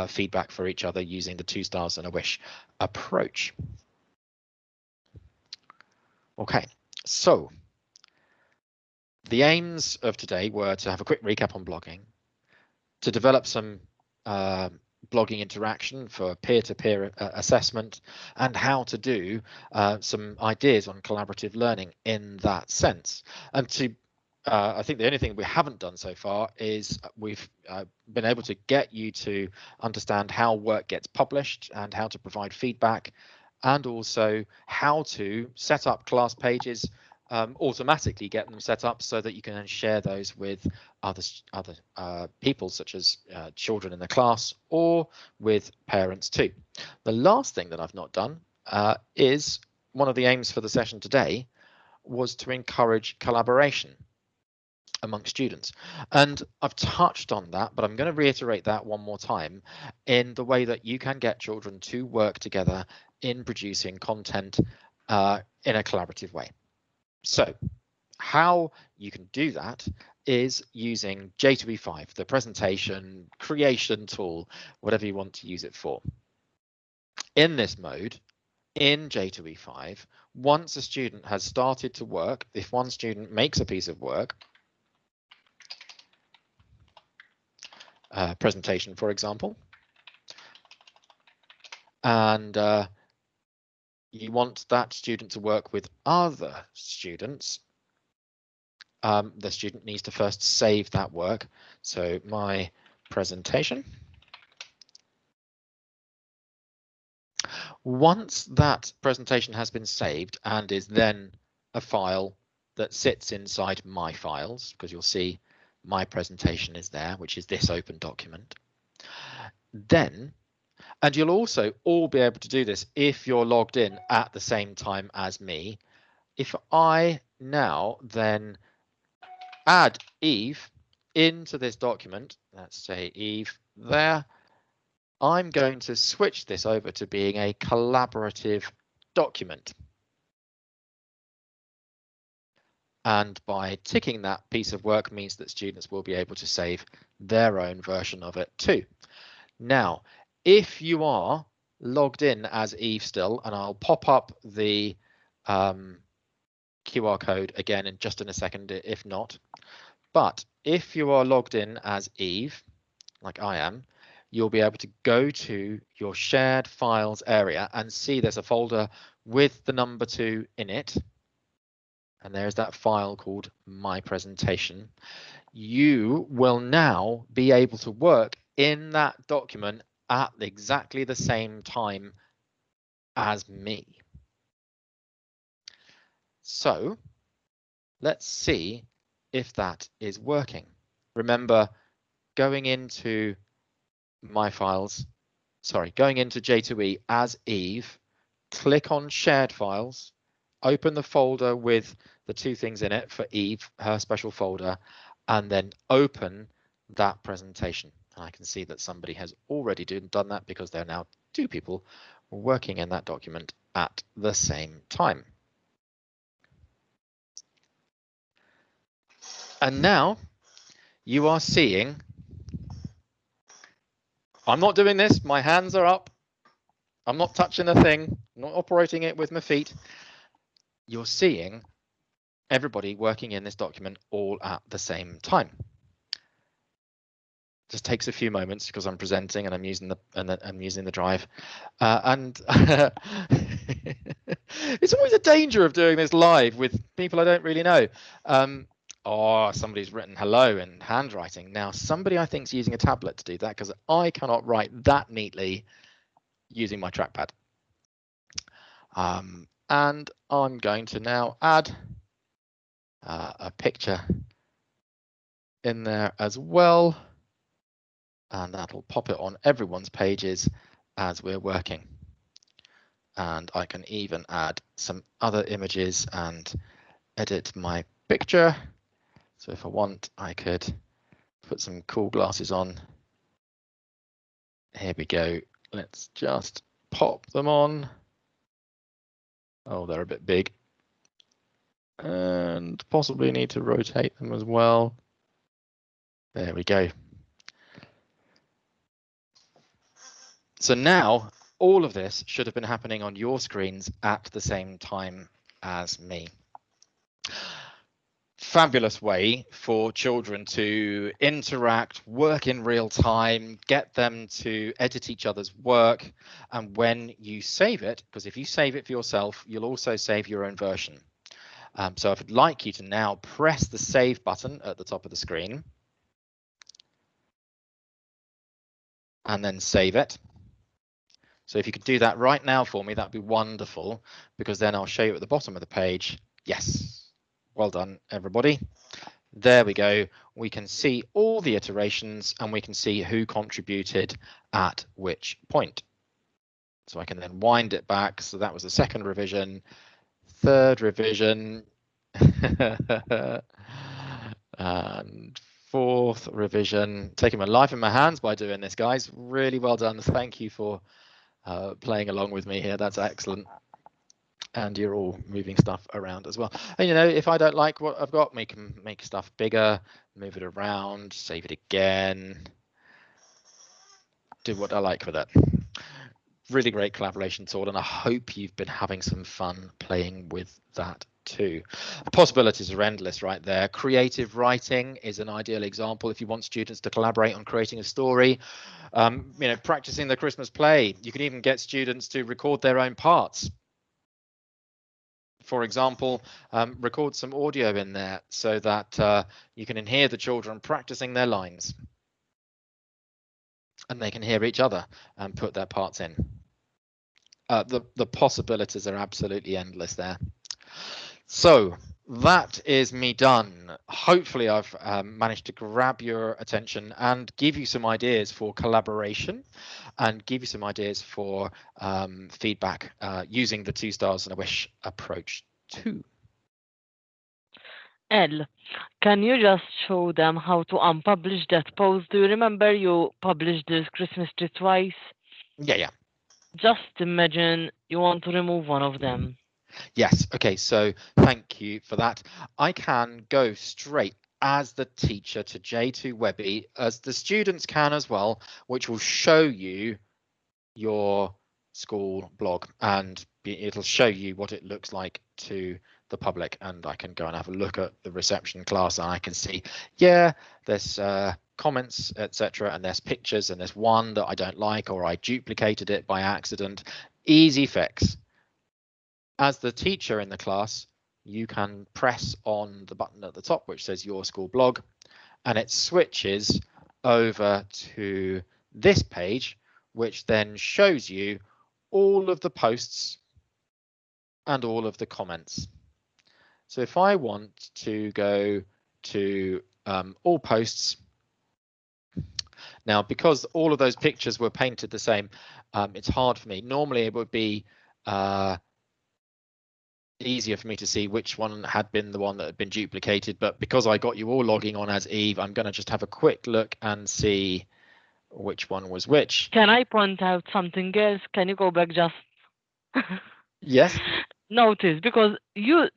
feedback for each other using the 2 stars and a wish approach. Okay, so the aims of today were to have a quick recap on blogging, to develop some blogging interaction for peer-to-peer assessment, and how to do some ideas on collaborative learning in that sense. And to I think the only thing we haven't done so far is we've been able to get you to understand how work gets published and how to provide feedback, and also how to set up class pages, automatically get them set up so that you can then share those with other people, such as children in the class or with parents too. The last thing that I've not done is one of the aims for the session today was to encourage collaboration among students. And I've touched on that, but I'm going to reiterate that one more time in the way that you can get children to work together in producing content in a collaborative way. So how you can do that is using J2E5, the presentation creation tool, whatever you want to use it for. In this mode, in J2E5, once a student has started to work, if one student makes a piece of work, presentation, for example, and you want that student to work with other students, the student needs to first save that work. So my presentation. Once that presentation has been saved and is then a file that sits inside my files, because you'll see my presentation is there, which is this open document. Then, and you'll also all be able to do this if you're logged in at the same time as me. If I now then add Eve into this document, let's say Eve there, I'm going to switch this over to being a collaborative document. And by ticking that piece of work means that students will be able to save their own version of it too. Now, if you are logged in as Eve still, and I'll pop up the QR code again in just in a second if not, but if you are logged in as Eve, like I am, you'll be able to go to your shared files area and see there's a folder with the number 2 in it. And there's that file called My Presentation. You will now be able to work in that document at exactly the same time as me. So let's see if that is working. Remember, going into My Files, going into J2E as Eve, click on Shared Files, open the folder with the 2 things in it for Eve, her special folder, and then open that presentation. And I can see that somebody has already done that because there are now 2 people working in that document at the same time. And now you are seeing, I'm not doing this, my hands are up, I'm not touching a thing, I'm not operating it with my feet. You're seeing everybody working in this document all at the same time. Just takes a few moments because I'm presenting and I'm using the drive, and it's always a danger of doing this live with people I don't really know. Oh, somebody's written hello in handwriting. Now somebody I think is using a tablet to do that because I cannot write that neatly using my trackpad. And I'm going to now add a picture in there as well, and that'll pop it on everyone's pages as we're working. And I can even add some other images and edit my picture. So if I want, I could put some cool glasses on. Here we go. Let's just pop them on. Oh, they're a bit big. And possibly need to rotate them as well. There we go. So now all of this should have been happening on your screens at the same time as me. Fabulous way for children to interact, work in real time, get them to edit each other's work. And when you save it, because if you save it for yourself, you'll also save your own version. So I'd like you to now press the save button at the top of the screen and then save it. So if you could do that right now for me, that'd be wonderful, because then I'll show you at the bottom of the page. Yes, well done, everybody. There we go. We can see all the iterations and we can see who contributed at which point. So I can then wind it back. So that was the 2nd revision, 3rd revision, and 4th revision. Taking my life in my hands by doing this, guys. Really well done. Thank you for playing along with me here. That's excellent. And you're all moving stuff around as well. And you know, if I don't like what I've got, we can make stuff bigger, move it around, save it again, do what I like with it. Really great collaboration tool, and I hope you've been having some fun playing with that too. The possibilities are endless right there. Creative writing is an ideal example if you want students to collaborate on creating a story. You know, practicing the Christmas play. You can even get students to record their own parts. For example, record some audio in there so that you can hear the children practicing their lines. And they can hear each other and put their parts in. The possibilities are absolutely endless there. So that is me done. Hopefully I've managed to grab your attention and give you some ideas for collaboration and give you some ideas for feedback using the 2 stars and a wish approach too. Elle, can you just show them how to unpublish that post? Do you remember you published this Christmas tree twice? Yeah. Just imagine you want to remove one of them. Yes. Okay. So thank you for that. I can go straight as the teacher to J2 Webby as the students can as well, which will show you your school blog and it'll show you what it looks like to the public. And I can go and have a look at the reception class and I can see, yeah, there's comments, etc. And there's pictures and there's one that I don't like or I duplicated it by accident. Easy fix. As the teacher in the class, you can press on the button at the top which says your school blog and it switches over to this page which then shows you all of the posts and all of the comments. So if I want to go to all posts, now because all of those pictures were painted the same, it's hard for me. Normally it would be easier for me to see which one had been the one that had been duplicated, but because I got you all logging on as Eve, I'm going to just have a quick look and see which one was which. Can I point out something else? Can you go back just? Yes. Notice, because you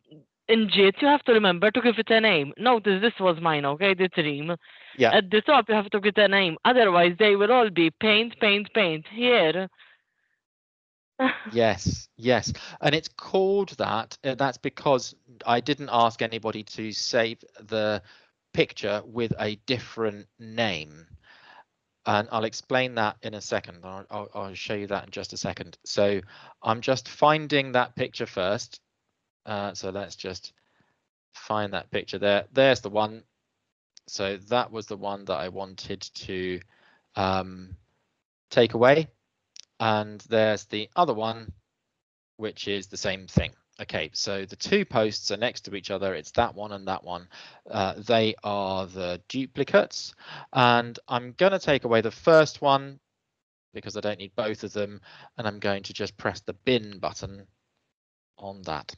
in JIT you have to remember to give it a name. Notice this was mine, okay, the dream. Yeah. At the top you have to get a name, otherwise they will all be paint. Here. Yes, and it's called that. That's because I didn't ask anybody to save the picture with a different name. And I'll explain that in a second. I'll show you that in just a second. So I'm just finding that picture first. So let's just find that picture there. There's the one. So that was the one that I wanted to take away. And there's the other one, which is the same thing. Okay, so the two posts are next to each other. It's that one and that one. They are the duplicates. And I'm going to take away the first one because I don't need both of them. And I'm going to just press the bin button on that.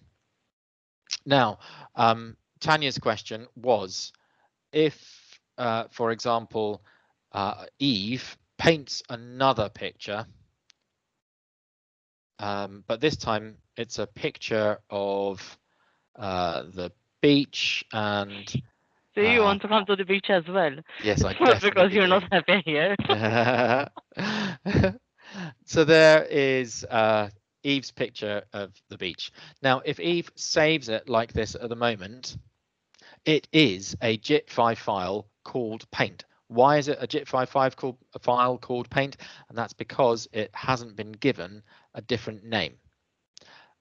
Now, Tanya's question was if, for example, Eve paints another picture, but this time it's a picture of the beach and So you want to come to the beach as well? Yes, I definitely because you're not happy here. So there is Eve's picture of the beach. Now, if Eve saves it like this at the moment, it is a JIT5 file called paint. Why is it a JIT5 file called paint? And that's because it hasn't been given a different name.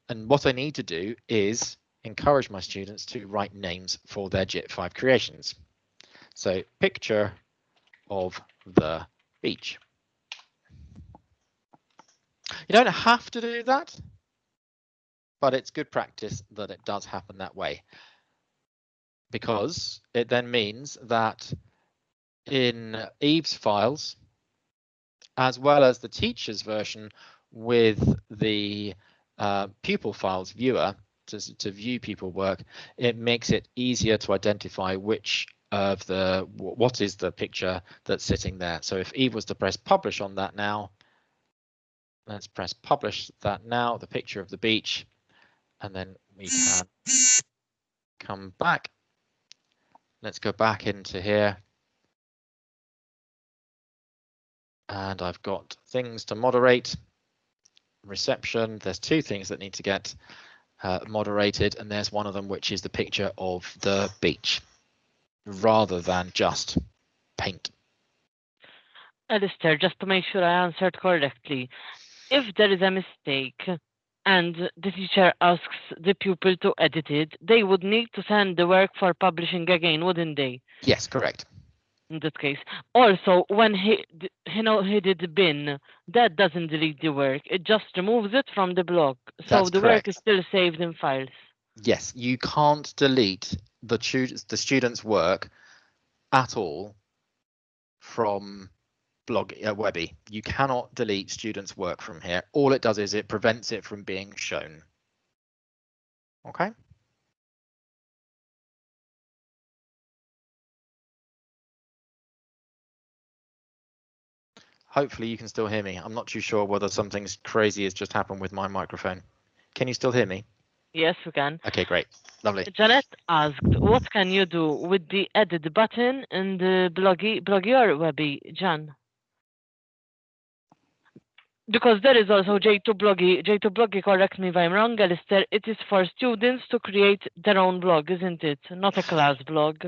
And what I need to do is encourage my students to write names for their JIT5 creations. So picture of the beach. You don't have to do that, but it's good practice that it does happen that way, because it then means that in Eve's files, as well as the teacher's version with the pupil files viewer to view pupil work, it makes it easier to identify which of the what is the picture that's sitting there. So if Eve was to press publish on that now, let's press publish that now, the picture of the beach, and then we can come back. Let's go back into here. And I've got things to moderate. Reception, there's two things that need to get moderated, and there's one of them which is the picture of the beach, rather than just paint. Alistair, just to make sure I answered correctly, if there is a mistake and the teacher asks the pupil to edit it, they would need to send the work for publishing again, wouldn't they? Yes, correct. In that case. Also, when he did the bin, that doesn't delete the work. It just removes it from the blog. So That's the correct. work is still saved in files. Yes, you can't delete the student's work at all from Webby. You cannot delete students' work from here. All it does is it prevents it from being shown. Okay. Hopefully you can still hear me. I'm not too sure whether something crazy has just happened with my microphone. Can you still hear me? Yes, we can. Okay, great. Lovely. Janet asked, what can you do with the edit button in the Bloggy or Webby, Jan? Because there is also J2 Bloggy, correct me if I'm wrong, Alistair, it is for students to create their own blog, isn't it? Not a class blog.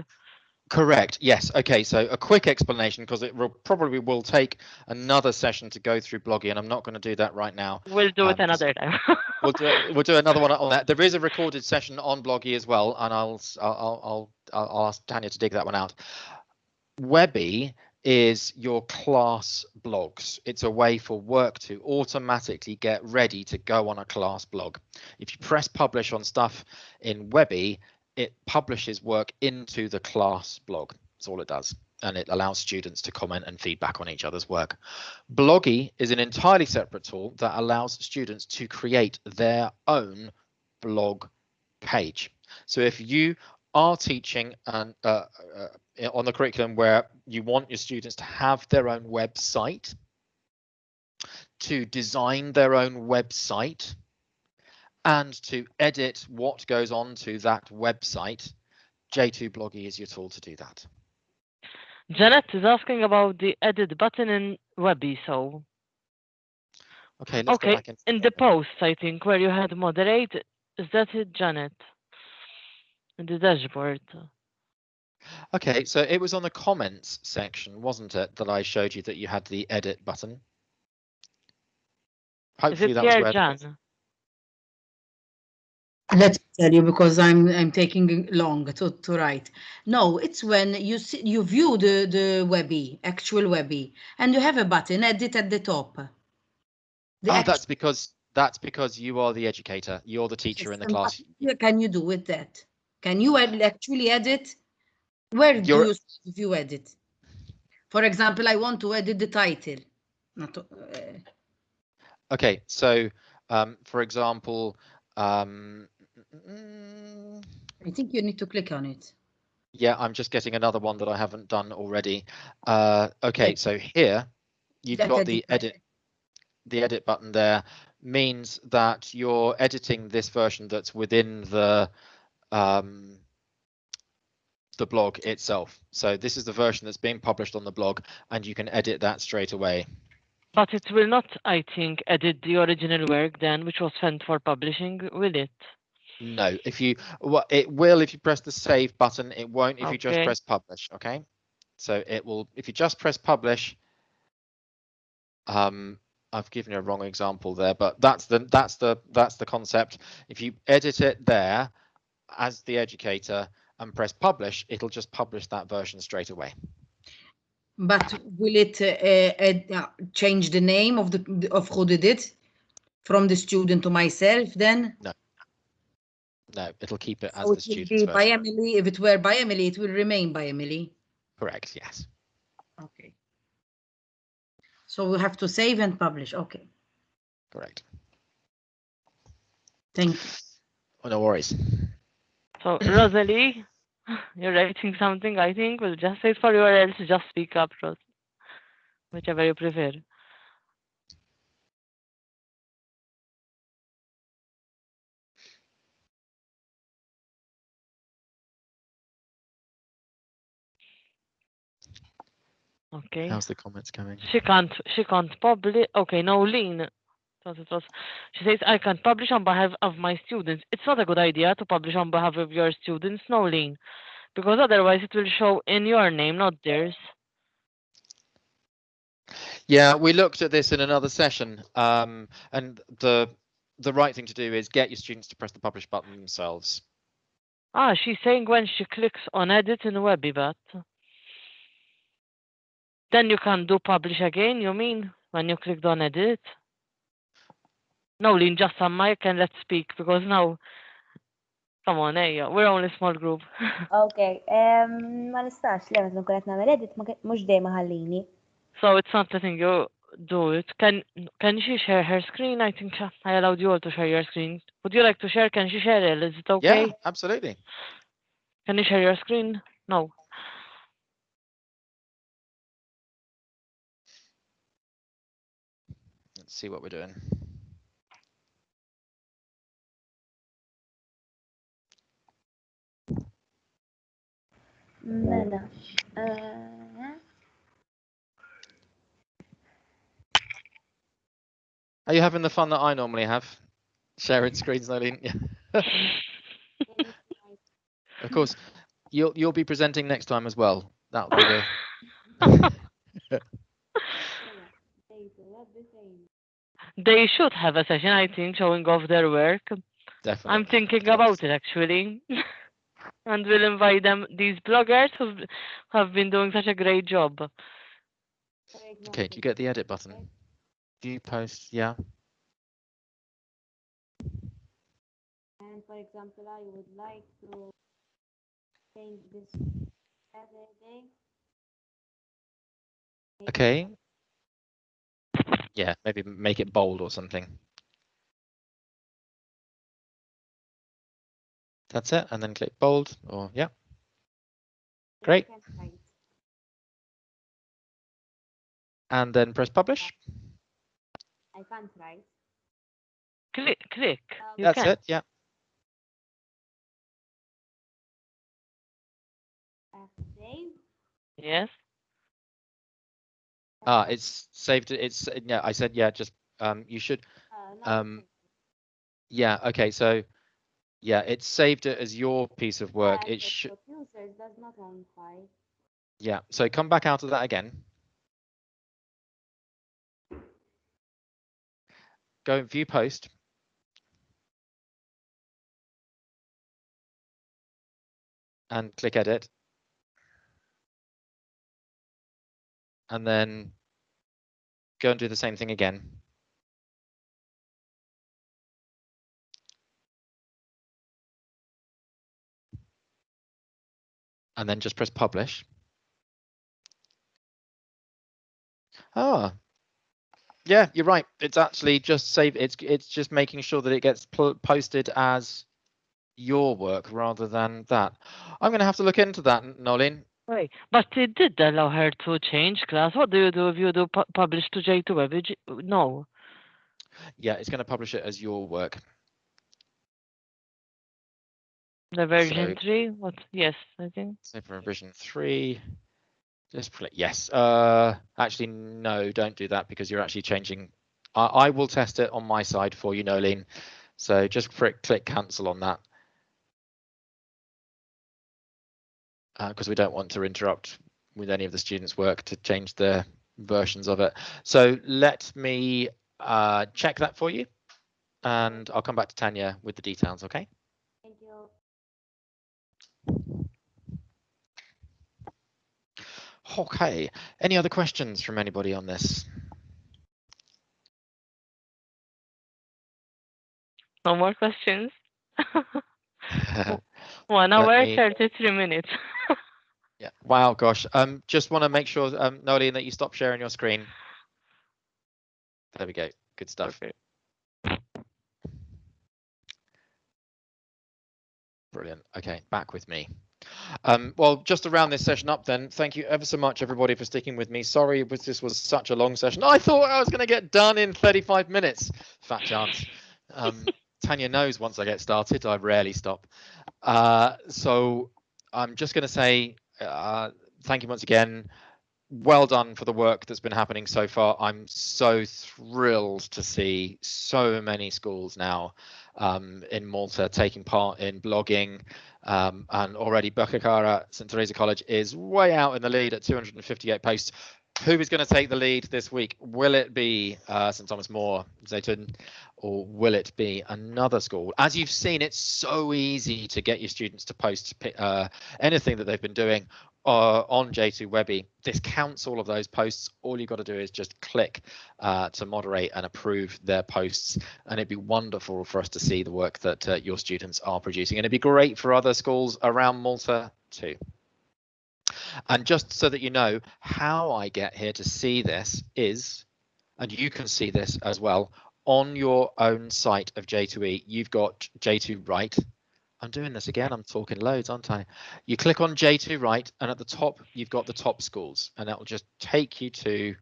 Correct. Yes. Okay. So a quick explanation, because it probably will take another session to go through Bloggy, and I'm not going to do that right now. We'll do it another time. We'll do another one on that. There is a recorded session on Bloggy as well, and I'll ask Tanya to dig that one out. Webby is your class blogs. It's a way for work to automatically get ready to go on a class blog. If you press publish on stuff in Webby, it publishes work into the class blog. That's all it does. And it allows students to comment and feedback on each other's work. Bloggy is an entirely separate tool that allows students to create their own blog page. So if you are teaching on the curriculum where you want your students to have their own website, to design their own website, and to edit what goes onto that website, J2 Bloggy is your tool to do that. Janet is asking about the edit button in Webby, so. Okay, let's go back in the post, I think, where you had moderate, is that it, Janet? In the dashboard. Okay, so it was on the comments section, wasn't it, that I showed you that you had the edit button? Hopefully that was where. Jan? Let me tell you, because I'm taking long to write. No, it's when you view the Webby, actual Webby, and you have a button, edit at the top. That's because you are the educator. You're the teacher in the class. What can you do with that? Can you actually edit? Where do you view edit? For example, I want to edit the title. Okay, so for example, I think you need to click on it. Yeah, I'm just getting another one that I haven't done already. Okay, so here you've got the edit button there, means that you're editing this version that's within the blog itself. So this is the version that's being published on the blog, and you can edit that straight away. But it will not, I think, edit the original work then, which was sent for publishing, will it? No, it will if you press the save button. It won't if you just press publish. Okay, so it will if you just press publish. I've given you a wrong example there, but that's the concept. If you edit it there as the educator and press publish, it'll just publish that version straight away. But will it change the name of who did it from the student to myself then? No, it'll keep it as so the student's version. By Emily. If it were by Emily, it will remain by Emily. Correct. Yes. Okay. So we have to save and publish. Okay. Correct. Thank you. Oh, no worries. So Rosalie, you're writing something. I think we'll just wait for you, or else just speak up, Rose. Whichever you prefer. Okay. How's the comments coming? She can't publish. Okay, no, Lean. She says, I can't publish on behalf of my students. It's not a good idea to publish on behalf of your students, no, Lean. Because otherwise it will show in your name, not theirs. Yeah, we looked at this in another session, and the right thing to do is get your students to press the publish button themselves. She's saying when she clicks on edit in Webby, but then you can do publish again, you mean, when you clicked on edit? No, Lean, just on mic and let's speak, because now Come on, hey, we're only a small group. Okay, ma nistax li għazmu kunet namel edit mux dejma ħallini. So it's not letting you do it. Can she share her screen? I think I allowed you all to share your screen. Would you like to share? Can she share it? Is it okay? Yeah, absolutely. Can you share your screen? No. Let's see what we're doing. Mela. Are you having the fun that I normally have? Sharing screens, Nolene? Yeah. Of course, you'll be presenting next time as well. That'll be the. They should have a session, I think, showing off their work. Definitely. I'm thinking about it actually. And we'll invite them, these bloggers who have been doing such a great job. Okay, do you get the edit button? View post, yeah. And for example, I would like to change this Saturday. Okay. Yeah, maybe make it bold or something. That's it, and then click bold, or yeah. Great. And then press publish. I can't write. Click. You That's can. it, yeah. Save. Yes. It's saved. It's yeah. I said yeah. Just you should. Yeah. Okay. So yeah, it's saved it as your piece of work. It should. Users does not own file. Yeah. So come back out of that again. Go view post. And click edit. And then go and do the same thing again. And then just press publish. Ah, yeah, you're right. It's actually just save. It's just making sure that it gets posted as your work rather than that. I'm going to have to look into that, Nolene. Wait, but it did allow her to change class. What do you do if you do publish to J2E? No. Yeah, it's going to publish it as your work. The version 3? What? Yes, I think. So for version 3, just click yes. Actually, no, don't do that because you're actually changing. I will test it on my side for you, Nolene. So just click cancel on that. Because we don't want to interrupt with any of the students' work to change their versions of it. So let me check that for you, and I'll come back to Tanya with the details, okay? Thank you. Okay, any other questions from anybody on this? No more questions. 1 hour, 33 minutes. Yeah. Wow, gosh. Just want to make sure, Nolene, that you stop sharing your screen. There we go. Good stuff. Okay. Brilliant. Okay, back with me. Well, just to round this session up then, thank you ever so much, everybody, for sticking with me. Sorry this was such a long session. I thought I was going to get done in 35 minutes. Fat chance. Tanya knows once I get started, I rarely stop. So I'm just going to say thank you once again. Well done for the work that's been happening so far. I'm so thrilled to see so many schools now in Malta taking part in blogging, and already Bukakara St Teresa College is way out in the lead at 258 posts. Who is going to take the lead this week? Will it be St Thomas More, Zaytun, or will it be another school? As you've seen, it's so easy to get your students to post anything that they've been doing on J2 Webby, this counts all of those posts. All you've got to do is just click to moderate and approve their posts, and it'd be wonderful for us to see the work that your students are producing, and it'd be great for other schools around Malta too. And just so that you know, how I get here to see this is, and you can see this as well, on your own site of J2E, you've got J2 Write. I'm doing this again, I'm talking loads, aren't I? You click on J2 Write, and at the top, you've got the top schools, and that will just take you to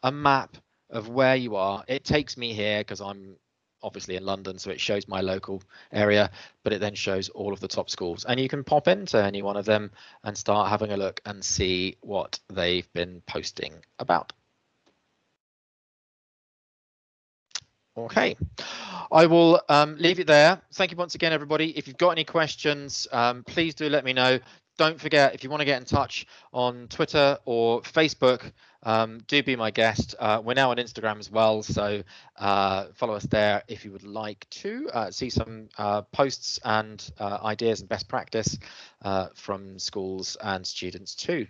a map of where you are. It takes me here because I'm obviously in London, so it shows my local area, but it then shows all of the top schools, and you can pop into any one of them and start having a look and see what they've been posting about. Okay, I will leave it there. Thank you once again, everybody. If you've got any questions, please do let me know. Don't forget, if you want to get in touch on Twitter or Facebook, do be my guest. We're now on Instagram as well, so follow us there if you would like to see some posts and ideas and best practice from schools and students too.